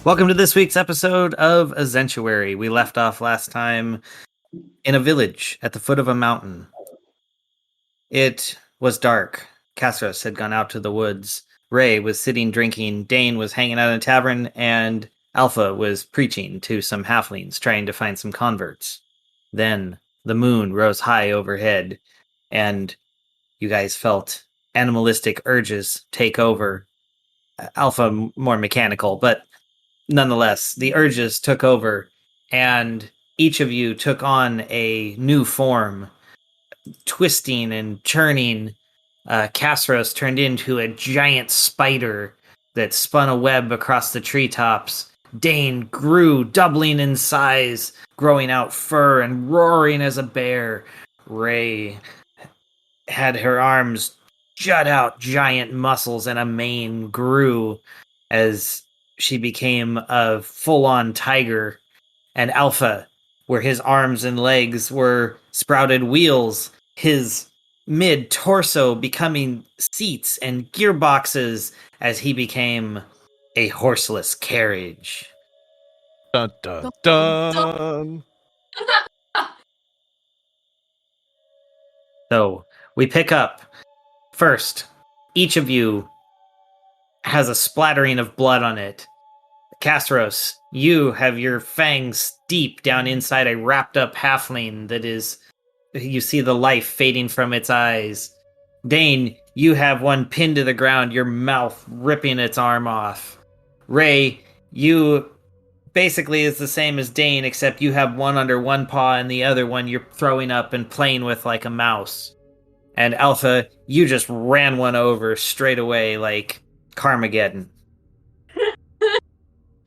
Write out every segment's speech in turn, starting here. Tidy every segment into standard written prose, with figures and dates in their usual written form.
Welcome to this week's episode of Azentuary. We left off last time in a village at the foot of a mountain. It was dark. Casros had gone out to the woods. Ray was sitting drinking. Dane was hanging out in a tavern, and Alpha was preaching to some halflings, trying to find some converts. Then the moon rose high overhead, and you guys felt animalistic urges take over. Alpha more mechanical, but nonetheless, the urges took over, and each of you took on a new form, twisting and churning. Casros turned into a giant spider that spun a web across the treetops. Dane grew, doubling in size, growing out fur and roaring as a bear. Ray had her arms jut out giant muscles, and a mane grew as she became a full-on tiger. And Alpha, where his arms and legs were sprouted wheels, his mid-torso becoming seats and gearboxes as he became a horseless carriage. Dun dun dun. So we pick up. First, each of you has a splattering of blood on it. Castros, you have your fangs deep down inside a wrapped up halfling that is, you see the life fading from its eyes. Dane, you have one pinned to the ground, your mouth ripping its arm off. Ray, you basically is the same as Dane, except you have one under one paw and the other one you're throwing up and playing with like a mouse. And Alpha, you just ran one over straight away like Carmageddon.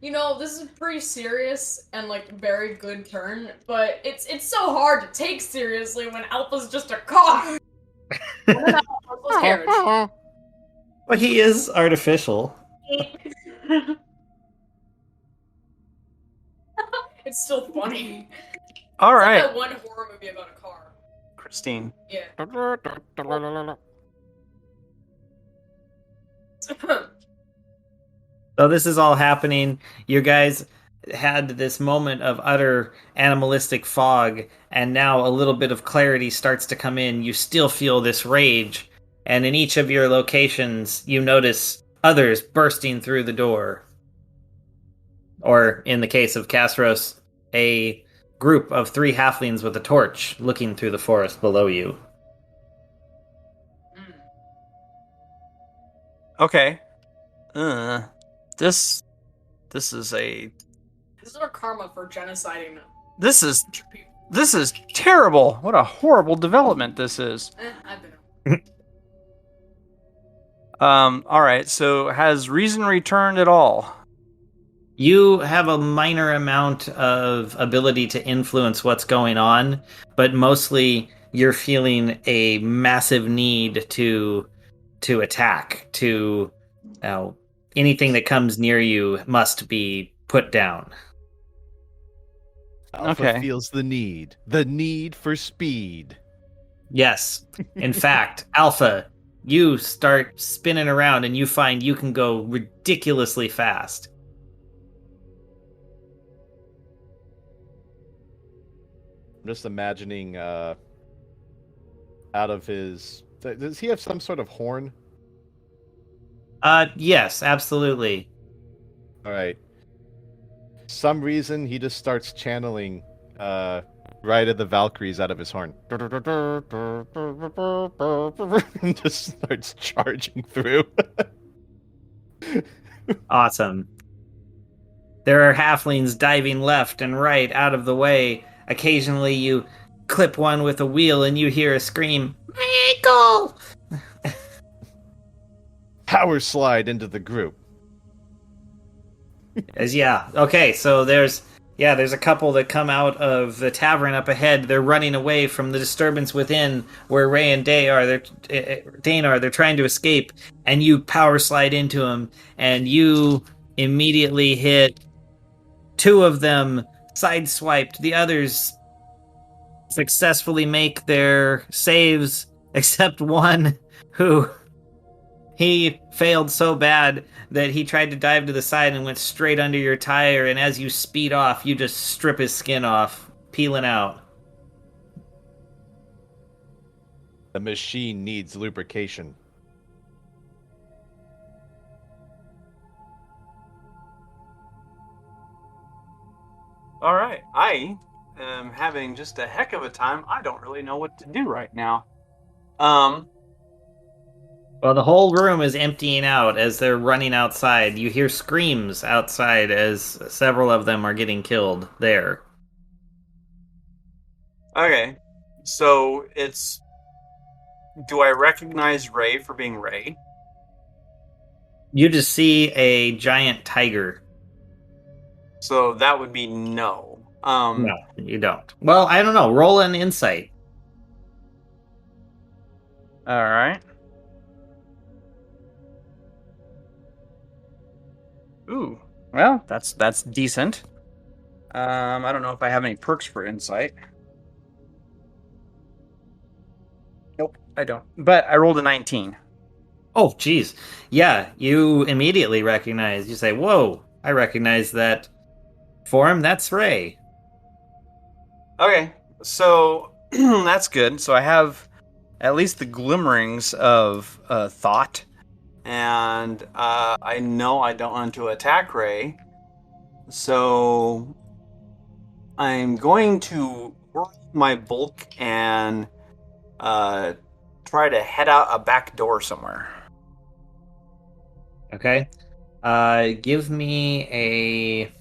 You know, this is pretty serious and like very good turn, but it's so hard to take seriously when Alpha's just a car. Well, he is artificial. It's still funny. All It's right, like that one horror movie about a car. Christine. Yeah. So this is all happening. You guys had this moment of utter animalistic fog, and now a little bit of clarity starts to come in. You still feel this rage, and in each of your locations, you notice others bursting through the door. Or, in the case of Castros, a group of 3 halflings with a torch looking through the forest below you. Okay. This is a This is our karma for genociding this is people. this is terrible. What a horrible development this is. I've been. All right. So has reason returned at all? You have a minor amount of ability to influence what's going on, but mostly you're feeling a massive need to attack. Anything that comes near you must be put down. Alpha Okay. feels the need for speed. Yes. In fact, Alpha, you start spinning around and you find you can go ridiculously fast. I'm just imagining out of his... Does he have some sort of horn? Yes, absolutely. Alright. Some reason he just starts channeling Ride of the Valkyries out of his horn. And just starts charging through. Awesome. There are halflings diving left and right out of the way. Occasionally you clip one with a wheel and you hear a scream, "My ankle!" Power slide into the group. Okay, so there's a couple that come out of the tavern up ahead. They're running away from the disturbance within where Ray and Dane are. They're trying to escape, and you power slide into them, and you immediately hit 2 of them, sideswiped. The others successfully make their saves, except one who He failed so bad that he tried to dive to the side and went straight under your tire, and as you speed off, you just strip his skin off, peeling out. The machine needs lubrication. All right. I am having just a heck of a time. I don't really know what to do right now. Well, the whole room is emptying out as they're running outside. You hear screams outside as several of them are getting killed there. Okay. So it's. Do I recognize Ray for being Ray? You just see a giant tiger. So that would be no. No, you don't. Well, I don't know. Roll an insight. All right. Ooh. Well, that's decent. I don't know if I have any perks for insight. Nope, I don't. But I rolled a 19. Oh, geez. Yeah, you immediately recognize. You say, whoa, I recognize that form. That's Ray. Okay, so that's good. So I have at least the glimmerings of thought, and I know I don't want to attack Ray, so I'm going to work my bulk and try to head out a back door somewhere. Okay. Give me a.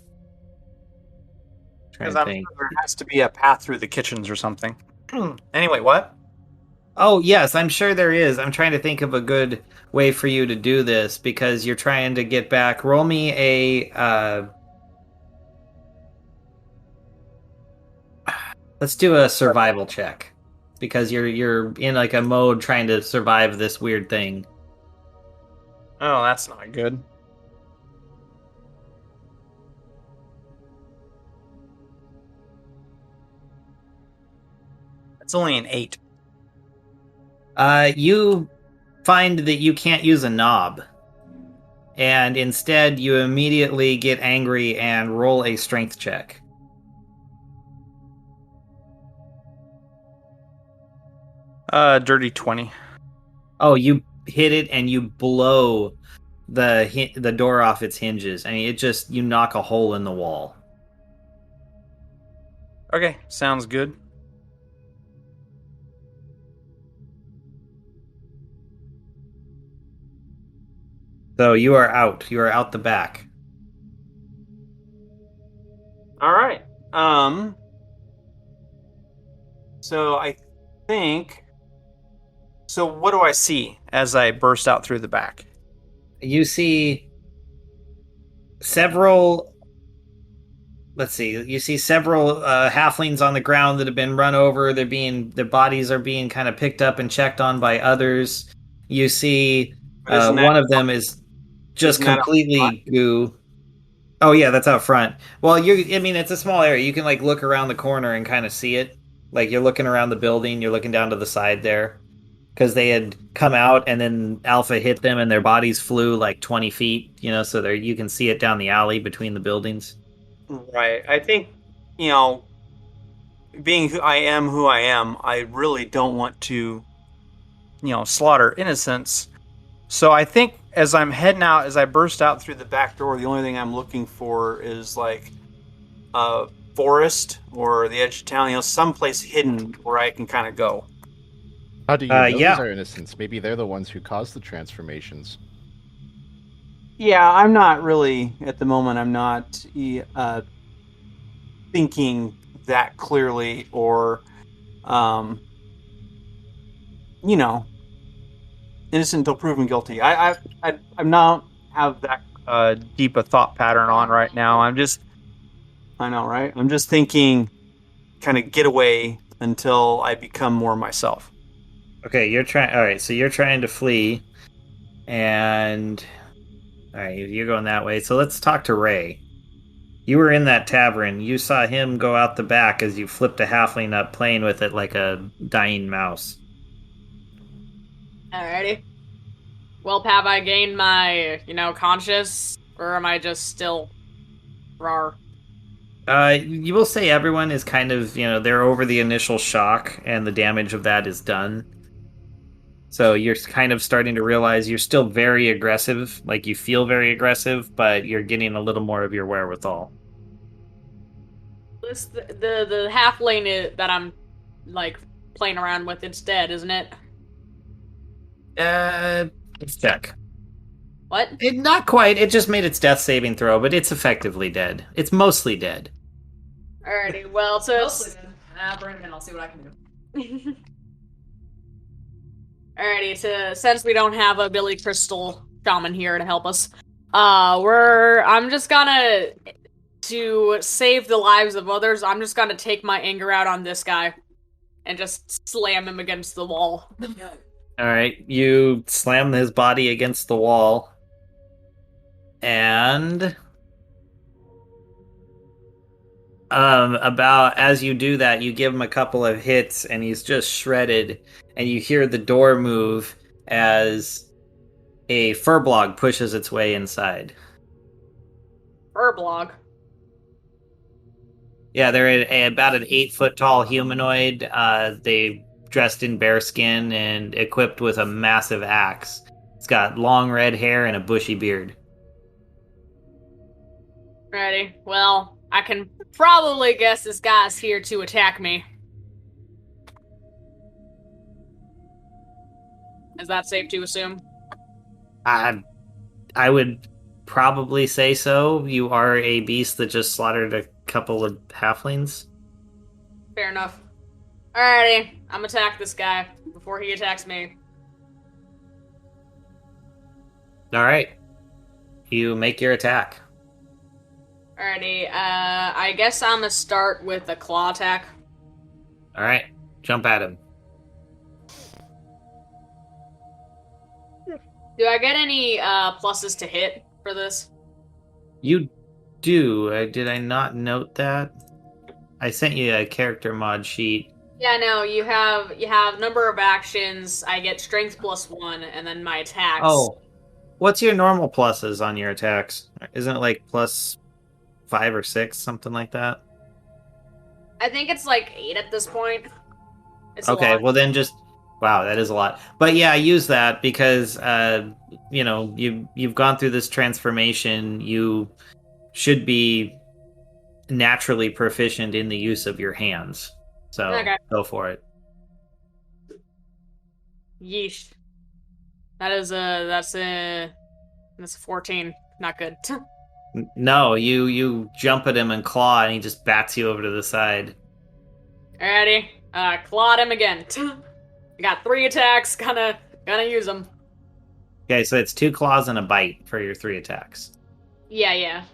Because I'm sure there has to be a path through the kitchens or something. Anyway, what? Oh, yes, I'm sure there is. I'm trying to think of a good way for you to do this because you're trying to get back. Roll me a. Let's do a survival check because you're in like a mode trying to survive this weird thing. Oh, that's not good. It's only an 8. You find that you can't use a knob, and instead you immediately get angry and roll a strength check. Dirty 20. Oh, you hit it and you blow the door off its hinges. I mean, it just you knock a hole in the wall. Okay, sounds good. So you are out. You are out the back. All right. So I think. So what do I see as I burst out through the back? You see several. Let's see. You see several halflings on the ground that have been run over. Their bodies are being kind of picked up and checked on by others. You see one of them is just completely goo. Oh yeah, that's out front. Well, I mean, it's a small area. You can like look around the corner and kind of see it. Like you're looking around the building, you're looking down to the side there. Because they had come out and then Alpha hit them and their bodies flew like 20 feet, so there you can see it down the alley between the buildings. Right. I think, being who I am, I really don't want to, slaughter innocents. So I think as I'm heading out, as I burst out through the back door, the only thing I'm looking for is like a forest or the edge of town, someplace hidden where I can kind of go. How do you know these are innocents? Maybe they're the ones who caused the transformations. Yeah, I'm not really, at the moment, I'm not thinking that clearly or, innocent until proven guilty. I'm not have that deep a thought pattern on right now. I know, right? I'm just thinking kind of get away until I become more myself. Okay, all right, so you're trying to flee, and all right, you're going that way. So let's talk to Ray. You were in that tavern. You saw him go out the back as you flipped a halfling up, playing with it like a dying mouse. Alrighty. Well, have I gained my, conscious, or am I just still rar? You will say everyone is kind of, they're over the initial shock and the damage of that is done. So you're kind of starting to realize you're still very aggressive, like you feel very aggressive, but you're getting a little more of your wherewithal. The halfling that I'm like playing around with, it's dead, isn't it? Let's check. What? Not quite. It just made its death saving throw, but it's effectively dead. It's mostly dead. Alrighty, well, Mostly then. Bring him in, I'll see what I can do. Alrighty, since we don't have a Billy Crystal shaman here to help us, I'm just gonna, to save the lives of others, I'm just gonna take my anger out on this guy and just slam him against the wall. All right, you slam his body against the wall, and about as you do that, you give him a couple of hits, and he's just shredded. And you hear the door move as a furblog pushes its way inside. Furblog. Yeah, they're about an 8-foot tall humanoid. They dressed in bearskin and equipped with a massive axe. It's got long red hair and a bushy beard. Ready. Well, I can probably guess this guy's here to attack me. Is that safe to assume? I would probably say so. You are a beast that just slaughtered a couple of halflings. Fair enough. Alrighty, I'm gonna attack this guy before he attacks me. All right. You make your attack. Alrighty, I guess I'm gonna start with a claw attack. All right. Jump at him. Do I get any pluses to hit for this? You do. Did I not note that? I sent you a character mod sheet. Yeah, no, you have number of actions, I get strength +1, and then my attacks. Oh. What's your normal pluses on your attacks? Isn't it like +5 or 6, something like that? I think it's like 8 at this point. It's a Okay, lot. well then just wow, that is a lot. But yeah, use that because you've gone through this transformation. You should be naturally proficient in the use of your hands. So Okay. go for it. Yeesh. That's a 14. Not good. No, you jump at him and claw, and he just bats you over to the side. Alrighty. Clawed him again. I got 3 attacks, gonna use them. Okay, so it's 2 claws and a bite for your 3 attacks. Yeah.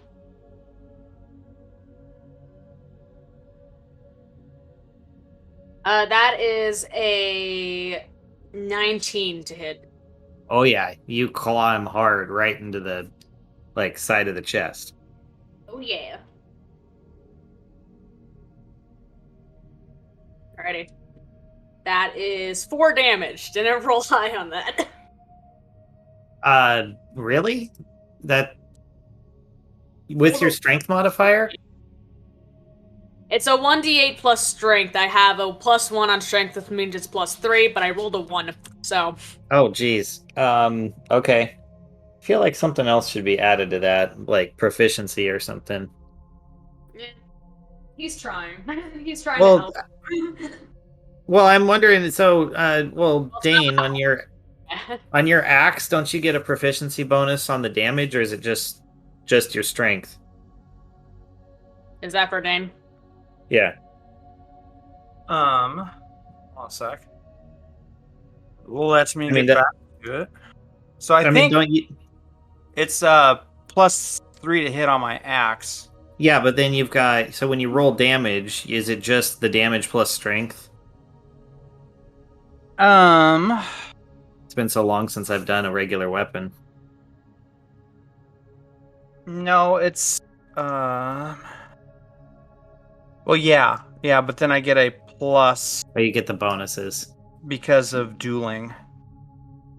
That is a 19 to hit. Oh yeah, you claw him hard right into the side of the chest. Oh yeah. Alrighty. That is 4 damage. Didn't roll high on that. Really? That with your strength modifier? It's a 1d8 plus strength. I have a +1 on strength, which means it's +3, but I rolled a 1, so. Oh, geez. Okay. I feel like something else should be added to that, like proficiency or something. He's trying. He's trying Well, to help. Well, I'm wondering. So, Dane, on your axe, don't you get a proficiency bonus on the damage, or is it just your strength? Is that for Dane? Yeah. Hold on a sec. Let me I mean, get back to it. So I think don't you? it's +3 to hit on my axe. Yeah, but then you've got. So when you roll damage, is it just the damage plus strength? It's been so long since I've done a regular weapon. No, it's well, yeah, but then I get a plus Or you get the bonuses. because of dueling.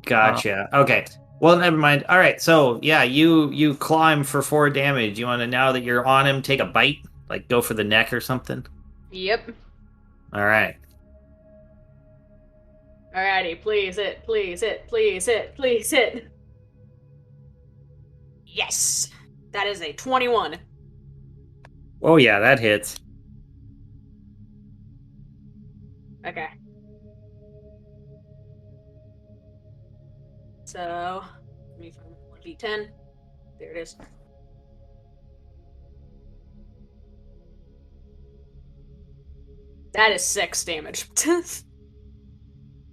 Gotcha. Okay. Well, never mind. All right, so yeah, you claw him for 4 damage. You want to, now that you're on him, take a bite, like go for the neck or something. Yep. All right. Alrighty, please hit, please hit, please hit, please hit. Yes! That is a 21. Oh yeah, that hits. Okay. So, let me find my 1d10. There it is. That is 6 damage.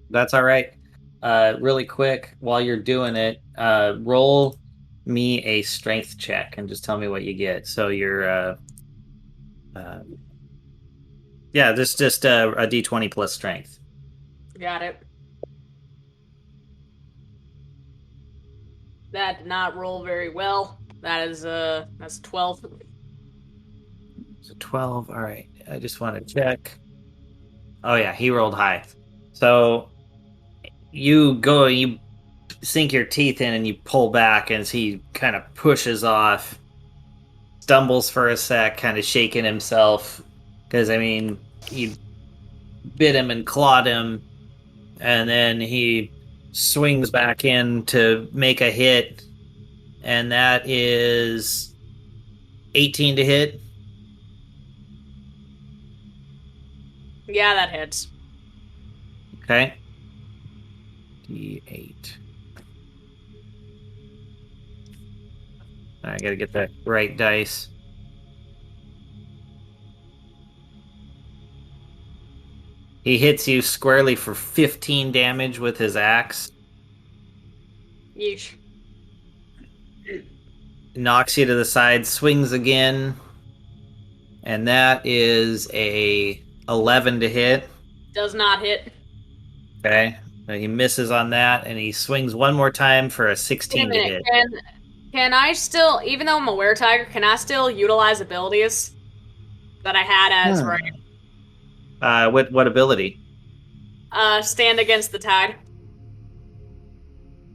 That's all right. Really quick, while you're doing it, roll me a strength check and just tell me what you get. So you're, yeah, this just a d20 plus strength. Got it. That did not roll very well. That is, that's 12. So 12. All right. I just want to check. Oh yeah, he rolled high. So you sink your teeth in and you pull back as he kind of pushes off, stumbles for a sec, kind of shaking himself because I mean you bit him and clawed him, and then he swings back in to make a hit, and that is 18 to hit. Yeah, that hits. Okay. D8. I gotta get the right dice. He hits you squarely for 15 damage with his axe. Yeesh. Knocks you to the side, swings again, and that is a 11 to hit. Does not hit. Okay. He misses on that, and he swings one more time for a 16 to hit. Can I still, even though I'm a were-tiger, can I still utilize abilities that I had as right? What ability? Stand against the tide.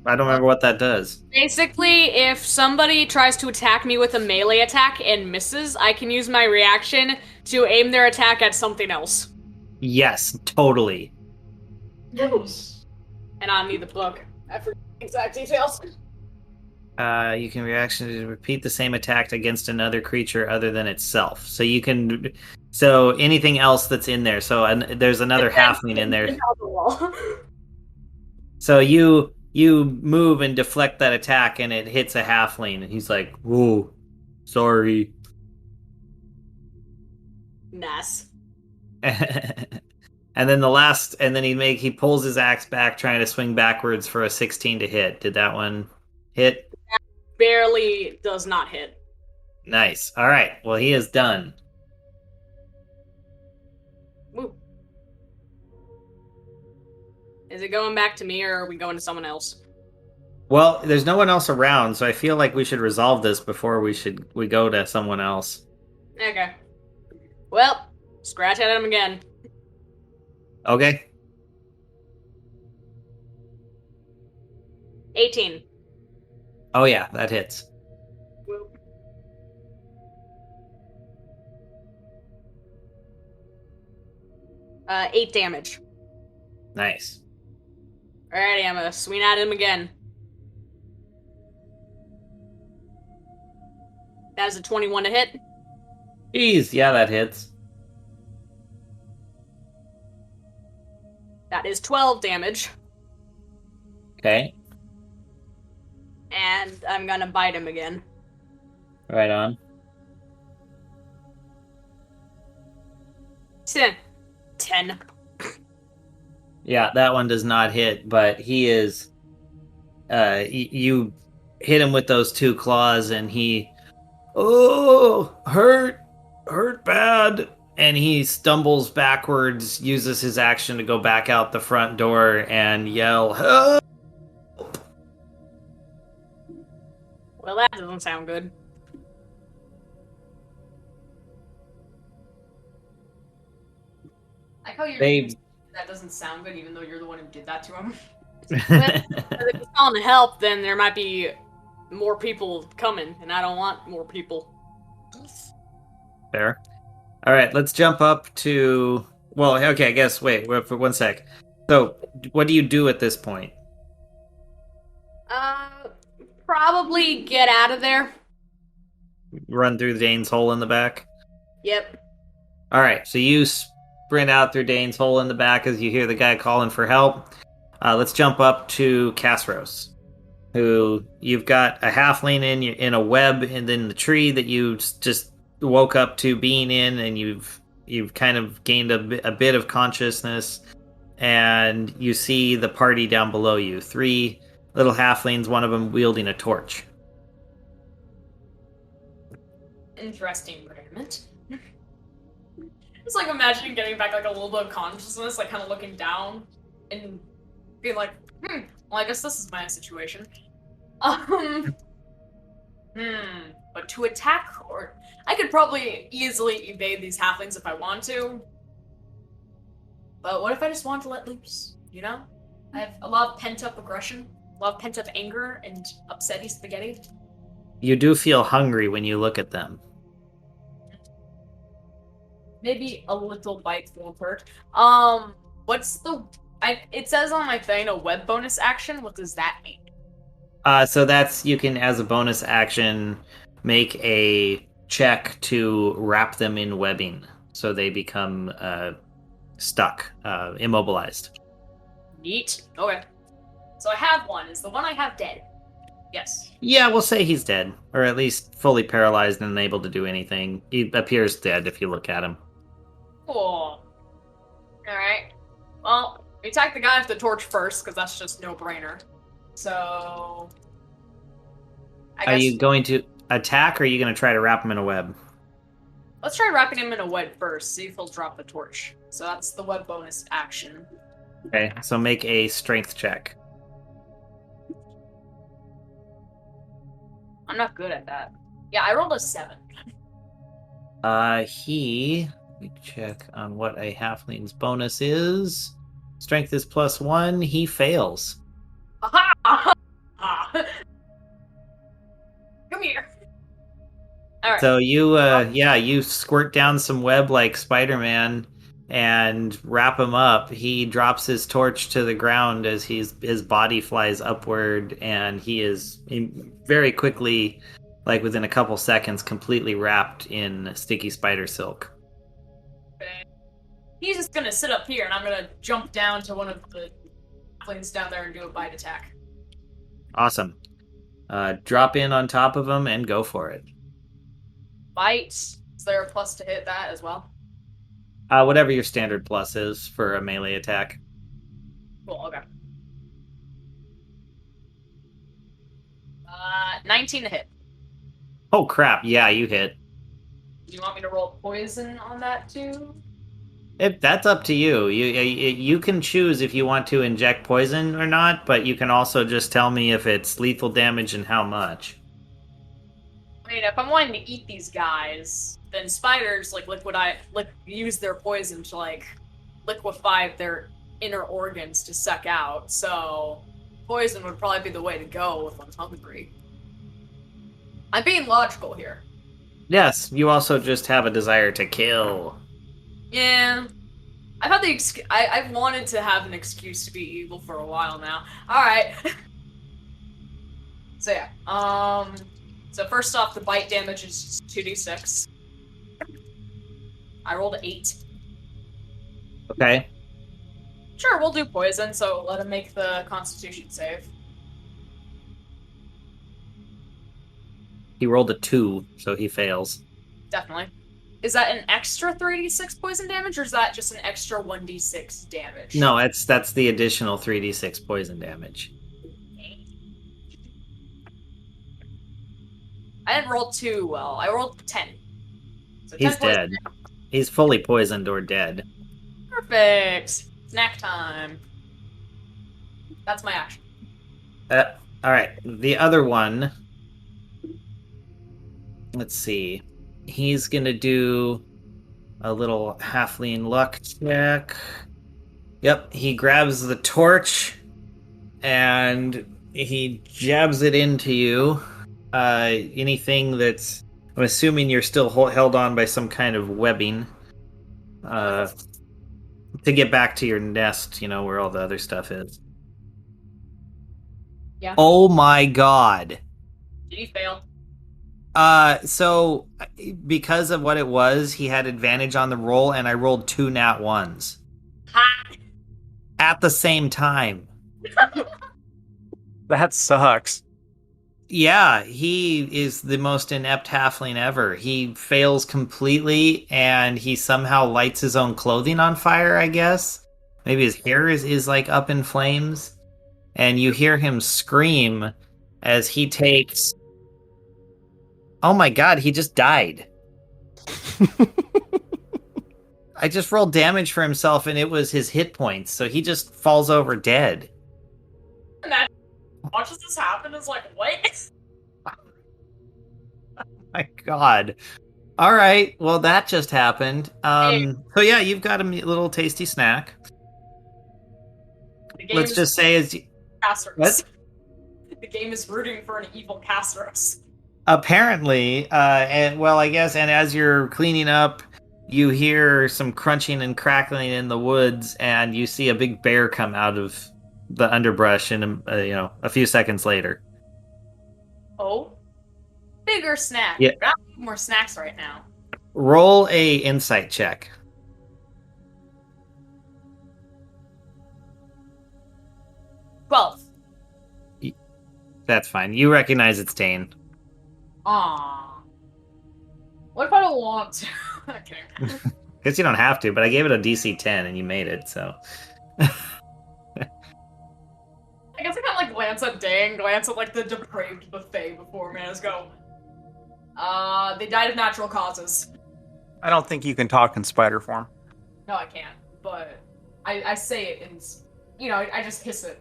I don't remember what that does. Basically, if somebody tries to attack me with a melee attack and misses, I can use my reaction to aim their attack at something else. Yes, totally. Yes. And I need the book. I forget the exact details. You can reaction to repeat the same attack against another creature other than itself. So you can, so anything else that's in there. So there's another halfling in there. So you move and deflect that attack, and it hits a halfling, and he's like, "Whoa, sorry." Nice. And then he pulls his axe back, trying to swing backwards for a 16 to hit. Did that one hit? Barely does not hit. Nice. All right. Well, he is done. Woo. Is it going back to me, or are we going to someone else? Well, there's no one else around, so I feel like we should resolve this before we go to someone else. Okay. Well, scratch at him again. Okay. 18. Oh yeah, that hits. Woo. 8 damage. Nice. Alrighty, I'm gonna swing at him again. That's a 21 to hit. Jeez, yeah, that hits. That is 12 damage. Okay. And I'm gonna bite him again. Right on. 10. Yeah, that one does not hit, but he is. You hit him with those 2 claws, and he, hurt bad, and he stumbles backwards, uses his action to go back out the front door and yell, "Help!" Well, that doesn't sound good. I like how you're They- that doesn't sound good, even though you're the one who did that to him. If he's calling to help, then there might be more people coming, and I don't want more people. Fair. All right, let's jump up to. Well, okay, I guess. Wait for 1 sec. So, what do you do at this point? Probably get out of there. Run through Dane's hole in the back? Yep. All right, so you sprint out through Dane's hole in the back as you hear the guy calling for help. Let's jump up to Casros, who you've got a halfling in a web and in the tree that you just woke up to being in, and you've kind of gained a bit of consciousness, and you see the party down below you. 3 little halflings, one of them wielding a torch. Interesting predicament. It's like imagining getting back like a little bit of consciousness, like kind of looking down and being like, well, I guess this is my situation. But to attack, or I could probably easily evade these halflings if I want to. But what if I just want to let loose? You know, I have a lot of pent-up aggression, a lot of pent-up anger, and upsetty spaghetti. You do feel hungry when you look at them. Maybe a little bite won't hurt. What's the? It says on my thing a web bonus action. What does that mean? So that's, you can, as a bonus action, make a check to wrap them in webbing, so they become stuck, immobilized. Neat. Okay. So I have one. Is the one I have dead? Yes. Yeah, we'll say he's dead, or at least fully paralyzed and unable to do anything. He appears dead if you look at him. Cool. Alright. Well, we attack the guy with the torch first, because that's just no-brainer. So... Are you going to attack, or are you going to try to wrap him in a web? Let's try wrapping him in a web first, see if he'll drop the torch. So that's the web bonus action. Okay, so make a strength check. I'm not good at that. Yeah, I rolled a 7. Let me check on what a halfling's bonus is. Strength is +1. He fails. Aha! Come here. All right. So you squirt down some web like Spider-Man and wrap him up. He drops his torch to the ground as his body flies upward, and he is very quickly, like within a couple seconds, completely wrapped in sticky spider silk. Okay. He's just gonna sit up here, and I'm gonna jump down to one of the planes down there and do a bite attack. Awesome. Drop in on top of him and go for it. Bite. Is there a plus to hit that as well? Whatever your standard plus is for a melee attack. Cool, okay. 19 to hit. Oh crap, yeah, you hit. Do you want me to roll poison on that too? That's up to you. You can choose if you want to inject poison or not, but you can also just tell me if it's lethal damage and how much. I mean, if I'm wanting to eat these guys, then spiders use their poison to like liquefy their inner organs to suck out. So poison would probably be the way to go if I'm hungry. I'm being logical here. Yes, you also just have a desire to kill. Yeah, I've had I've wanted to have an excuse to be evil for a while now. All right. So yeah. So first off, the bite damage is 2d6. I rolled 8. Okay. Sure, we'll do poison. So let him make the Constitution save. He rolled a 2, so he fails. Definitely. Is that an extra 3d6 poison damage, or is that just an extra 1d6 damage? No, that's the additional 3d6 poison damage. I didn't roll too well. I rolled 10. So He's 10 dead. He's fully poisoned or dead. Perfect. Snack time. That's my action. Alright, the other one... Let's see. He's gonna do a little halfling luck check. Yep, he grabs the torch and he jabs it into you. Anything that's... I'm assuming you're still held on by some kind of webbing. To get back to your nest, where all the other stuff is. Yeah. Oh my god. Did he fail? So because of what it was, he had advantage on the roll, and I rolled 2 nat 1s. Ha! At the same time. That sucks. Yeah, he is the most inept halfling ever. He fails completely, and he somehow lights his own clothing on fire, I guess. Maybe his hair is like up in flames. And you hear him scream as he takes... Oh my god, he just died. I just rolled damage for himself, and it was his hit points, so he just falls over dead. Watches this happen is like, what? My god. All right, well, that just happened. So yeah, you've got a little tasty snack. Let's just say as Castros. What? The game is rooting for an evil Castros. Apparently, I guess, and as you're cleaning up, you hear some crunching and crackling in the woods, and you see a big bear come out of the underbrush, and a few seconds later. Oh, bigger snack. Yeah. I need more snacks right now. Roll a insight check. 12. That's fine. You recognize it's Dane. Aww. What if I don't want to? Okay. Guess you don't have to, but I gave it a DC 10 and you made it, so. I guess I kind of glance at Dane, glance at the depraved buffet before me, and just go, they died of natural causes. I don't think you can talk in spider form. No, I can't, but I say it in, I just hiss it,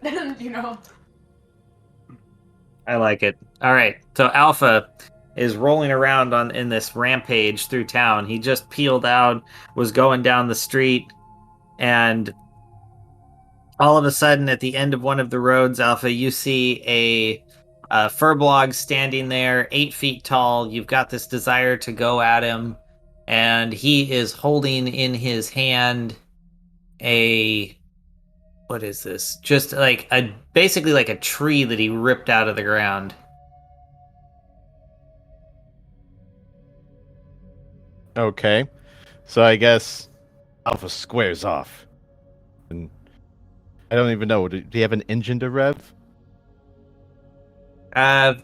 I like it. All right, so Alpha is rolling around in this rampage through town. He just peeled out, was going down the street, and all of a sudden, at the end of one of the roads, Alpha, you see a furblog standing there, 8 feet tall. You've got this desire to go at him, and he is holding in his hand what is this? Just basically like a tree that he ripped out of the ground. Okay. So I guess Alpha squares off. And I don't even know. Do you have an engine to rev?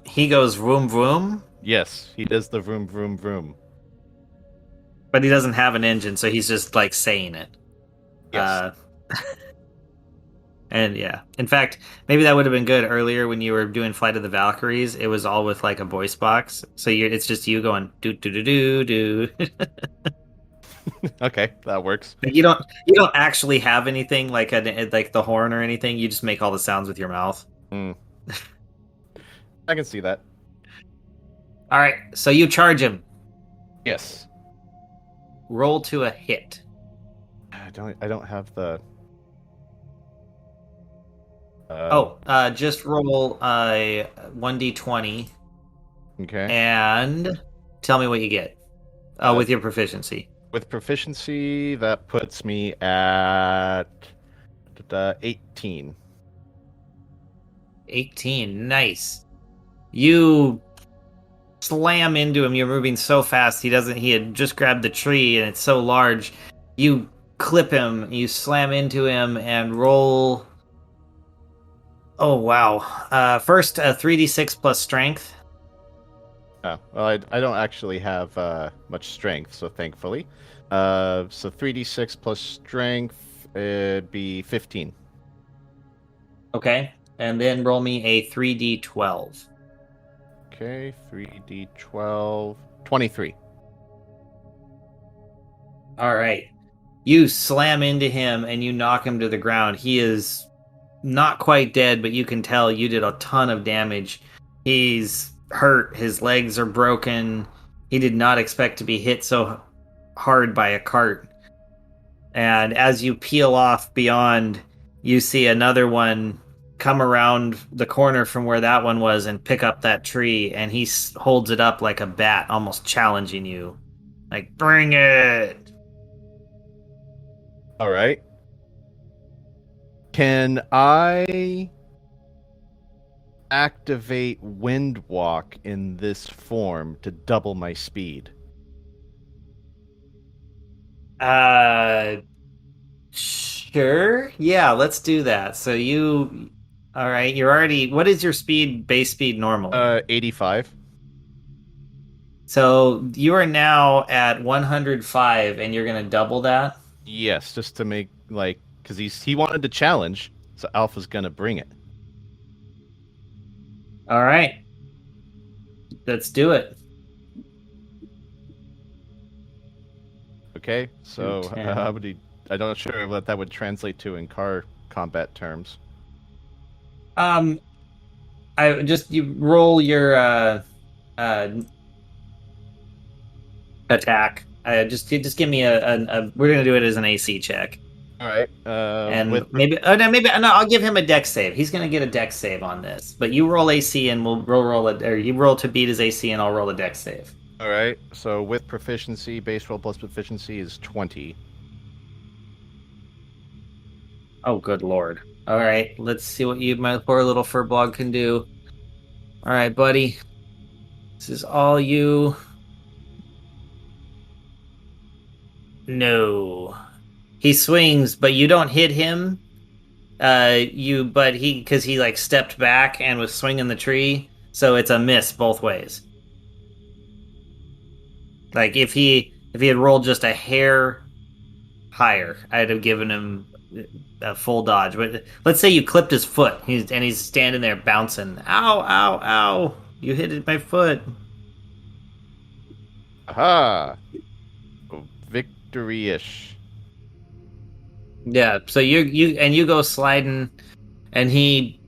He goes vroom vroom, Yes, he does the vroom vroom vroom. but he doesn't have an engine, so he's just saying it. Yes. And yeah, in fact, maybe that would have been good earlier when you were doing Flight of the Valkyries. It was all with a voice box, so it's just you going do do do do do. Okay, that works. You don't actually have anything like the horn or anything. You just make all the sounds with your mouth. I can see that. All right, so you charge him. Yes. Roll to a hit. I don't have the. Just roll 1d20 Okay. and tell me what you get. With your proficiency. With proficiency, that puts me at 18. 18, nice. You slam into him. You're moving so fast. He had just grabbed the tree, and it's so large. You clip him. You slam into him and roll. Oh wow! First, 3d6 plus strength. Oh, well, I don't actually have much strength, so thankfully. So 3d6 plus strength, it'd be 15. Okay, and then roll me a 3d12. Okay, 3d12, 23. All right. You slam into him and you knock him to the ground. He is not quite dead, but you can tell you did a ton of damage. He's hurt. His legs are broken. He did not expect to be hit so hard by a cart. And as you peel off beyond, you see another one come around the corner from where that one was and pick up that tree, and he holds it up like a bat, almost challenging you. Like, bring it! All right. Can I activate Wind Walk in this form to double my speed? Sure. Yeah, let's do that. So all right, you're already, what is your base speed normally? 85. So you are now at 105 and you're going to double that? Yes, just to make, like, because he wanted to challenge, so Alpha's gonna bring it. All right. Let's do it. Okay, so 210. I'm not sure what that would translate to in car combat terms. You roll your attack. Just give me we're gonna do it as an AC check, All right. and With maybe no, I'll give him a dex save. He's gonna get a dex save on this, but you roll AC and we'll roll it, or you roll to beat his AC and I'll roll a dex save. all right. So with proficiency, base roll plus proficiency is 20. Oh, good lord! All right, let's see what my poor little furblog can do. All right, buddy, this is all you. No. He swings, but you don't hit him. Because he like stepped back and was swinging the tree, so it's a miss both ways. Like if he had rolled just a hair higher, I'd have given him a full dodge. But let's say you clipped his foot, he's standing there bouncing. Ow, ow, ow! You hit my foot. Aha! Victory-ish. Yeah, so you go sliding, and he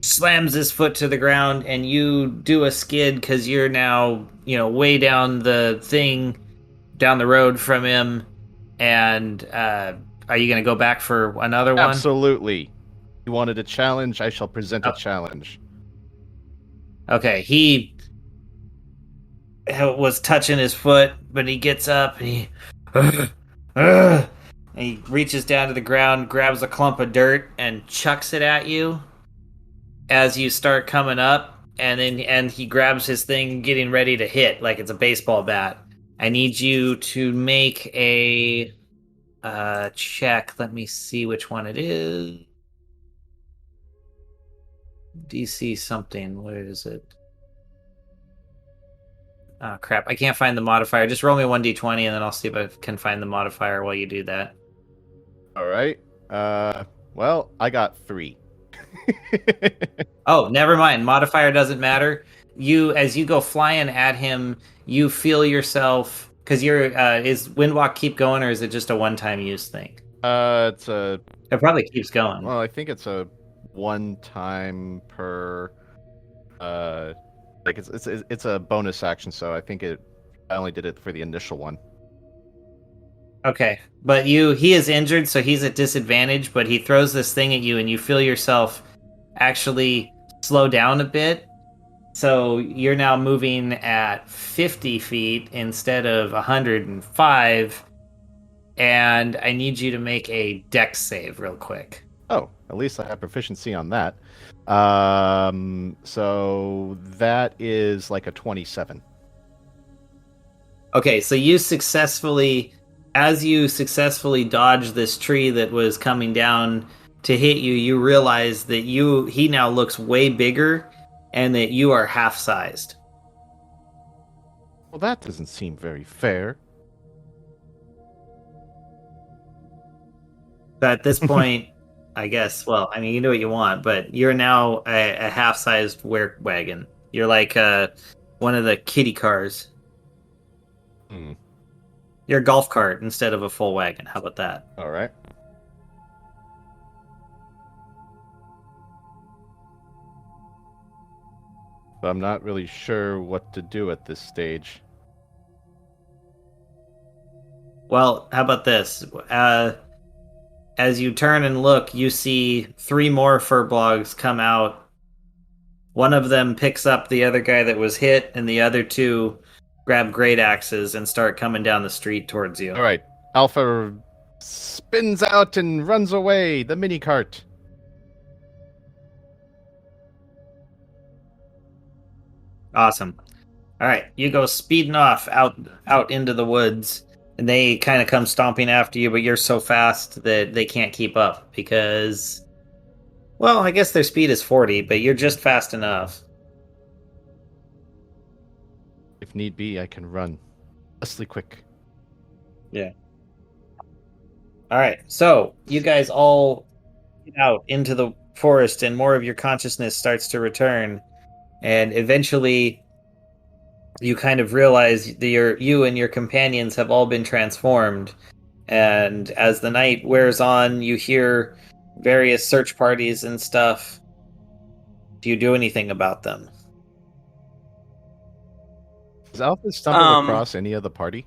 slams his foot to the ground, and you do a skid because you're now way down the road from him. And are you gonna go back for another one? Absolutely. You wanted a challenge, I shall present a challenge. Okay, he was touching his foot, but he gets up and and he reaches down to the ground, grabs a clump of dirt, and chucks it at you as you start coming up. And he grabs his thing, getting ready to hit like it's a baseball bat. I need you to make a check. Let me see which one it is. DC something. What is it? Oh, crap. I can't find the modifier. Just roll me 1d20 and then I'll see if I can find the modifier while you do that. All right. Well, I got 3. Oh, never mind. Modifier doesn't matter. As you go flying at him, you feel yourself, because is Windwalk keep going, or is it just a one-time use thing? It probably keeps going. Well, I think it's a one time per. Like it's a bonus action, so I think I only did it for the initial one. Okay, but he is injured, so he's at disadvantage. But he throws this thing at you, and you feel yourself actually slow down a bit. So you're now moving at 50 feet instead of 105, and I need you to make a dex save real quick. Oh, at least I have proficiency on that. So that is like a 27. Okay, so as you successfully dodge this tree that was coming down to hit you, you realize that he now looks way bigger and that you are half-sized. Well, that doesn't seem very fair. But at this point, I guess, well, I mean, you know what you want, but you're now a half-sized wagon. You're like one of the kiddie cars. You're a golf cart instead of a full wagon. How about that? All right. But I'm not really sure what to do at this stage. Well, how about this? as you turn and look, you see 3 more furbolgs come out. One of them picks up the other guy that was hit, and the other 2 grab great axes and start coming down the street towards you. All right. Alpha spins out and runs away. The mini cart. Awesome. All right, you go speeding off out into the woods, and they kind of come stomping after you, but you're so fast that they can't keep up because, well, I guess their speed is 40, but you're just fast enough. If need be, I can run. Justly quick. Yeah. All right, so you guys all get out into the forest, and more of your consciousness starts to return, and eventually you kind of realize that you and your companions have all been transformed. And as the night wears on, you hear various search parties and stuff. Do you do anything about them? Does Alpha stumble across any other party?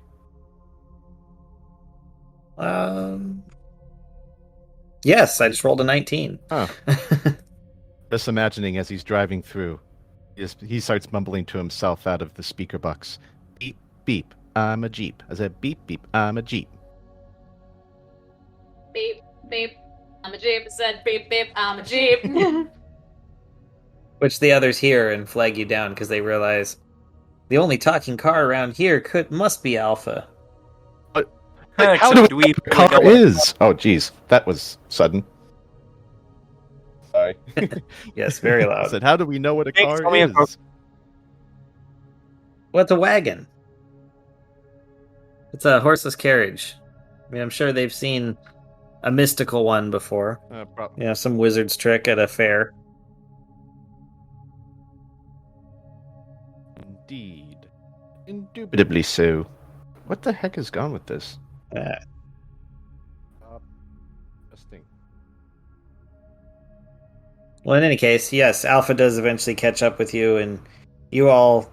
Yes, I just rolled a 19. Huh. Just imagining as he's driving through, he starts mumbling to himself out of the speaker box. Beep, beep, I'm a Jeep. I said, beep, beep, I'm a Jeep. Beep, beep, I'm a Jeep. I said, beep, beep, I'm a Jeep. Which the others hear and flag you down because they realize the only talking car around here must be Alpha. How do we know what a car is? Oh, geez. That was sudden. Sorry. Yes, very loud. I said, how do we know what a car is? What's a wagon? It's a horseless carriage. I mean, I'm sure they've seen a mystical one before. Some wizard's trick at a fair. Indeed. Indubitably so. What the heck is gone with this? Interesting. Well, in any case, yes, Alpha does eventually catch up with you, and you all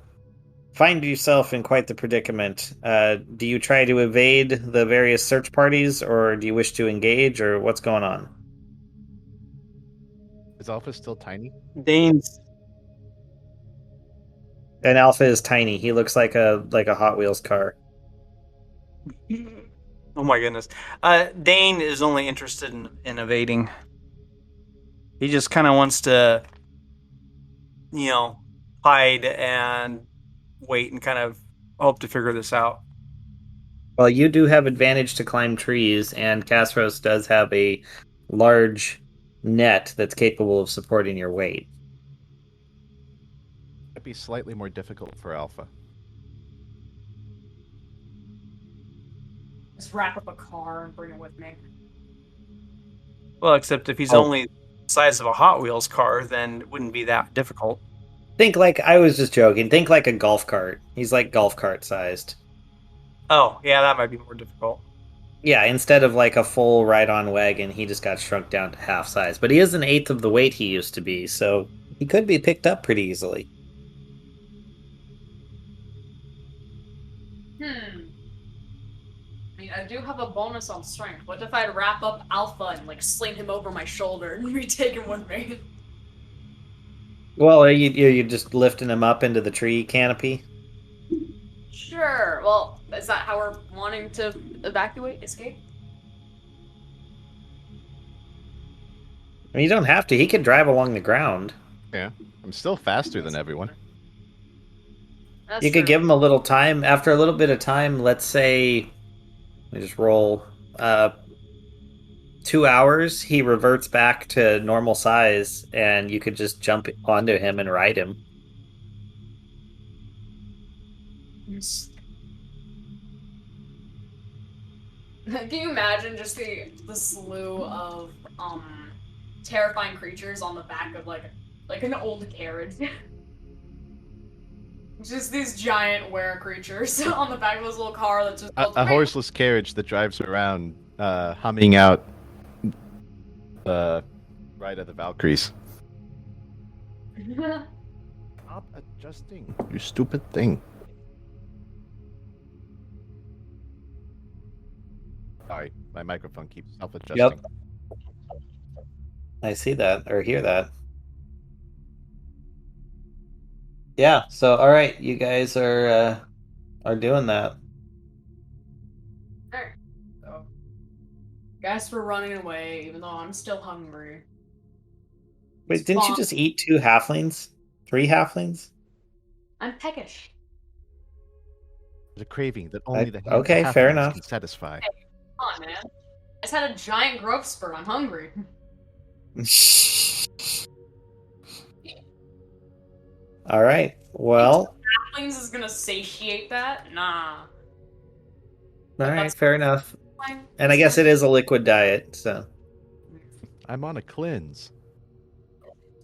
find yourself in quite the predicament. Do you try to evade the various search parties, or do you wish to engage, or what's going on? Is Alpha still tiny? Dane's. And Alpha is tiny. He looks like a Hot Wheels car. Oh my goodness. Dane is only interested in evading. He just kind of wants to, hide and wait and kind of hope to figure this out. Well, you do have advantage to climb trees, and Castros does have a large net that's capable of supporting your weight. It'd be slightly more difficult for Alpha. Just wrap up a car and bring it with me. Well, except if he's only the size of a Hot Wheels car, then it wouldn't be that difficult. I was just joking. Think like a golf cart. He's like golf cart sized. Oh, yeah, that might be more difficult. Yeah, instead of like a full ride-on wagon, he just got shrunk down to half size. But he is an eighth of the weight he used to be, so he could be picked up pretty easily. I mean, I do have a bonus on strength. What if I wrap up Alpha and sling him over my shoulder and retake him with me? Well, are you just lifting him up into the tree canopy? Sure. Well, is that how we're wanting to escape? I mean, you don't have to. He could drive along the ground. Yeah, I'm still faster than everyone. That's You could true. give him a little time. After a little bit of time, let's say, let me just roll, 2 hours, he reverts back to normal size, and you could just jump onto him and ride him. Yes. Can you imagine just the slew of terrifying creatures on the back of like an old carriage? Just these giant were creatures on the back of this little car that's just A horseless carriage that drives around, humming out Ride of the Valkyries. Stop adjusting, you stupid thing. Sorry, my microphone keeps self-adjusting. Yep. I see that or hear that. Yeah. So all right, you guys are doing that. Alright. So, guess we're running away, even though I'm still hungry. Wait, It's didn't you fine. just eat 2 halflings? 3 halflings? I'm peckish. There's a craving that only the hands of Okay, fair halflings enough. can satisfy. Come on, man. I just had a giant growth spurt. I'm hungry. All right. Well, Halflings is gonna satiate that? Nah. all But right, that's fair enough. fine. And I guess it is a liquid diet, so I'm on a cleanse.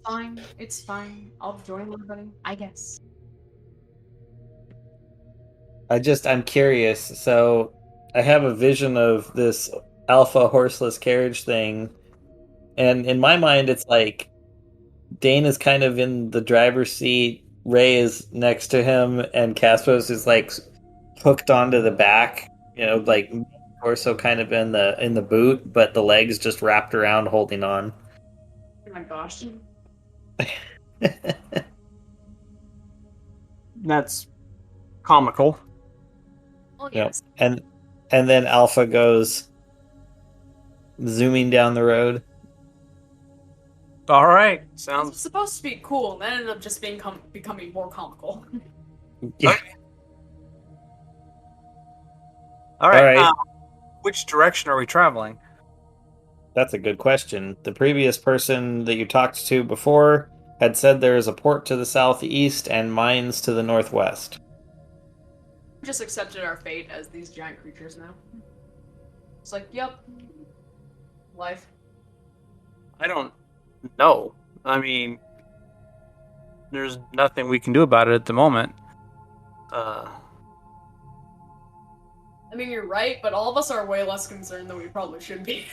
Fine. It's fine. I'll join everybody, I guess. I'm curious. So I have a vision of this alpha horseless carriage thing, and in my mind it's like Dane is kind of in the driver's seat, Ray is next to him, and Castros is like hooked onto the back, like torso kind of in the boot, but the legs just wrapped around holding on. Oh my gosh. That's comical. Well, Yep. yes. And then Alpha goes zooming down the road. All right, It's sounds supposed to be cool, and then ended up just becoming more comical. Yeah. all right. All right. Which direction are we traveling? That's a good question. The previous person that you talked to before had said there is a port to the southeast and mines to the northwest. Just accepted our fate as these giant creatures now. It's like, yep. Life. I don't know. I mean, there's nothing we can do about it at the moment. I mean, you're right, but all of us are way less concerned than we probably should be.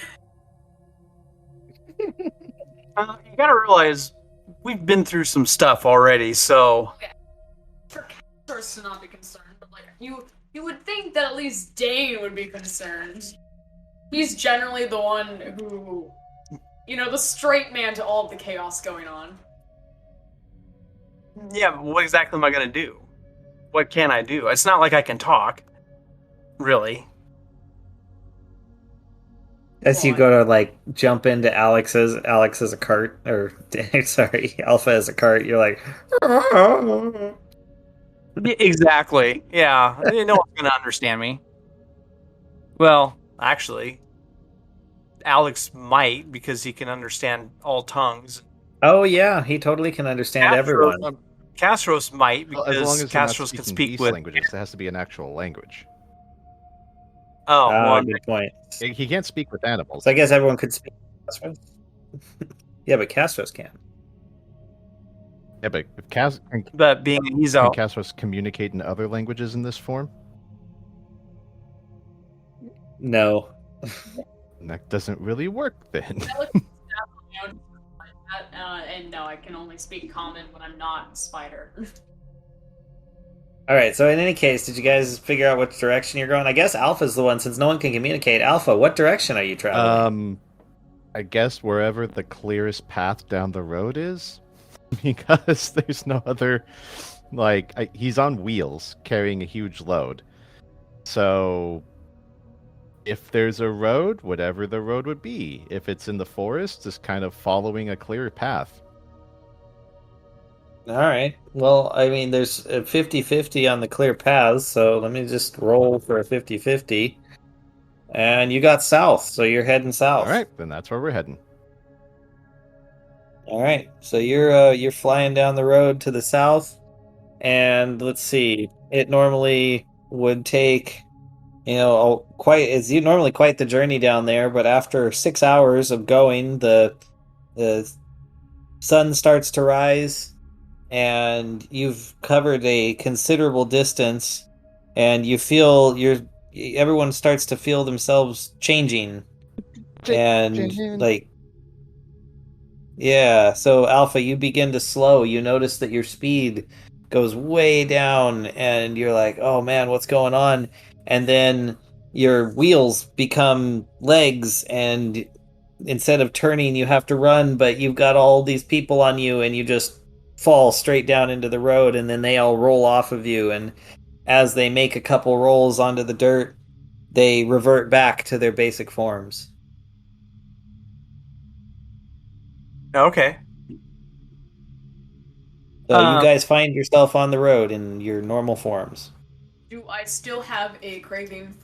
You gotta realize we've been through some stuff already, so For Castors to not be concerned, but like you would think that at least Dane would be concerned. He's generally the one who, the straight man to all of the chaos going on. yeah. But what exactly am I gonna do? What can I do? It's not like I can talk, really. As you go to like jump into Alex as a cart, or sorry, Alpha as a cart, you're like, Yeah, exactly. Yeah, no one's gonna understand me. Well, actually, Alex might because he can understand all tongues. oh yeah, he totally can understand everyone. Castros might Well, as long because as you're not Castros can speaking speak beast with. languages, there has to be an actual language. Oh, well, Good point. He can't speak with animals. So I guess everyone could speak Castros. Yeah, but Castros can. Yeah, but if but being he's can out. Castros communicate in other languages in this form? No. And that doesn't really work then. And no, I can only speak common when I'm not spider. All right. So in any case, did you guys figure out which direction you're going? I guess Alpha's the one, since no one can communicate. Alpha, what direction are you traveling? I guess wherever the clearest path down the road is, because there's no other. He's on wheels carrying a huge load. So if there's a road, whatever the road would be. If it's in the forest, just kind of following a clear path. All right. Well, I mean, there's a 50-50 on the clear paths, so let me just roll for a 50-50. And you got south, so you're heading south. All right, then that's where we're heading. All right. So you're flying down the road to the south, and let's see. It normally would take, normally quite the journey down there, but after 6 hours of going, the sun starts to rise, and you've covered a considerable distance, and you feel everyone starts to feel themselves changing, and like, yeah. So Alpha, you begin to slow. You notice that your speed goes way down, and you're like, oh man, what's going on? And then your wheels become legs, and instead of turning, you have to run, but you've got all these people on you, and you just fall straight down into the road, and then they all roll off of you. And as they make a couple rolls onto the dirt, they revert back to their basic forms. Okay. So you Um, guys find yourself on the road in your normal forms. Do I still have a craving?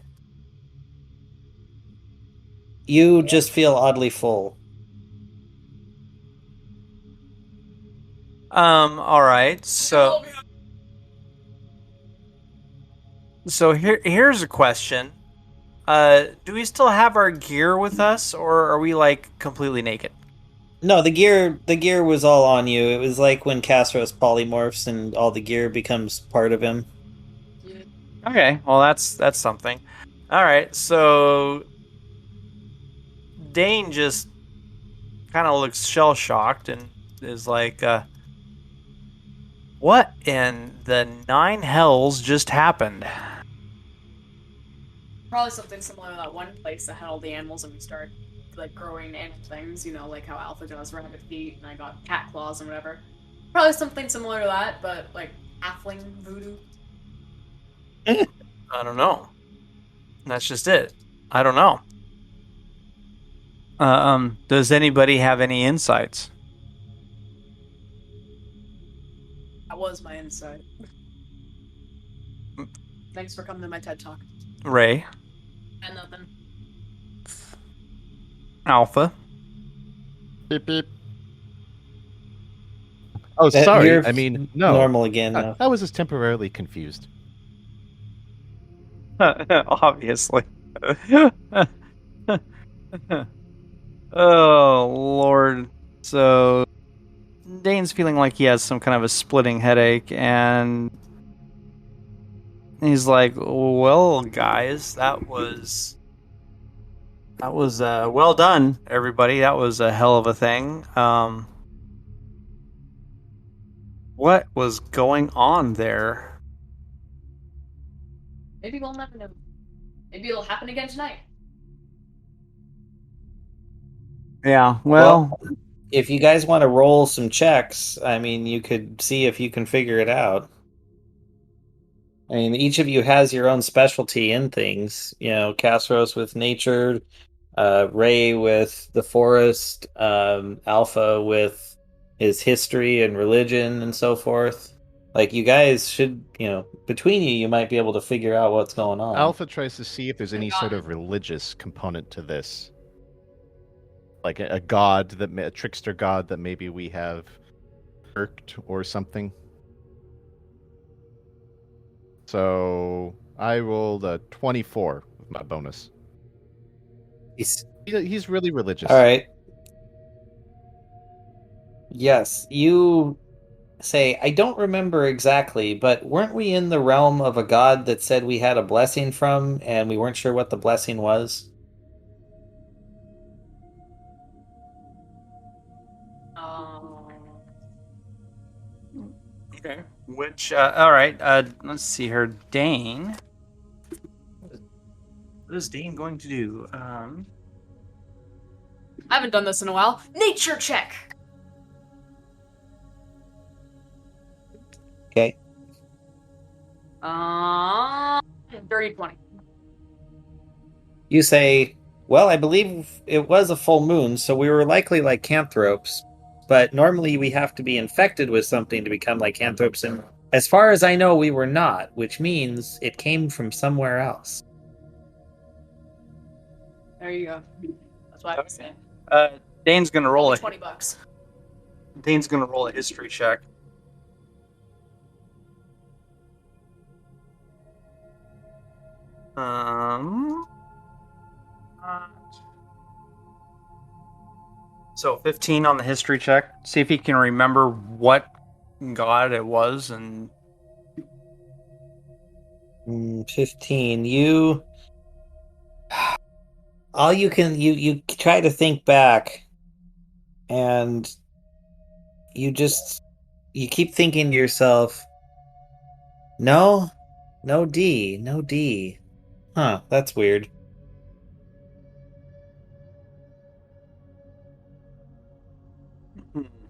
You just feel oddly full. All right. So here's a question. Do we still have our gear with us, or are we like completely naked? No, the gear was all on you. It was like when Castros polymorphs and all the gear becomes part of him. Okay, well that's something. All right, so Dane just kind of looks shell shocked and is like, "What in the nine hells just happened?" Probably something similar to that one place that had all the animals and we started like growing animal things, you know, like how Alpha does rabbit feet and I got cat claws and whatever. Probably something similar to that, but like halfling voodoo. I don't know. That's just it. I don't know. Does anybody have any insights? That was my insight. Thanks for coming to my TED Talk. Ray, And nothing. Alpha. Beep beep. Oh, That- sorry. you're I mean, no. normal again now. I was just temporarily confused. Obviously. Oh, Lord. So, Dane's feeling like he has some kind of a splitting headache, and he's like, well, guys, that was well done, everybody. That was a hell of a thing. What was going on there? Maybe we'll never know. Maybe it'll happen again tonight. Yeah, Well, if you guys want to roll some checks, I mean, you could see if you can figure it out. I mean, each of you has your own specialty in things. You know, Castros with nature, Ray with the forest, Alpha with his history and religion and so forth. Like, you guys should, between you, you might be able to figure out what's going on. Alpha tries to see if there's any sort of religious component to this, like a god a trickster god that maybe we have irked or something. So I rolled a 24 with my bonus. He's really religious. All right. Yes, you say, I don't remember exactly, but weren't we in the realm of a god that said we had a blessing from, and we weren't sure what the blessing was? Okay. Which, all right, let's see here. Dane. What is Dane going to do? I haven't done this in a while. Nature check! Okay. Dirty 20. You say, well, I believe it was a full moon, so we were likely lycanthropes, but normally we have to be infected with something to become lycanthropes, and as far as I know, we were not, which means it came from somewhere else. There you go. That's what I was saying. Dane's gonna roll Only it. $20. Dane's gonna roll a history check. So 15 on the history check. See if he can remember what god it was, and 15. You all you can you try to think back, and you keep thinking to yourself, no D. Huh, that's weird.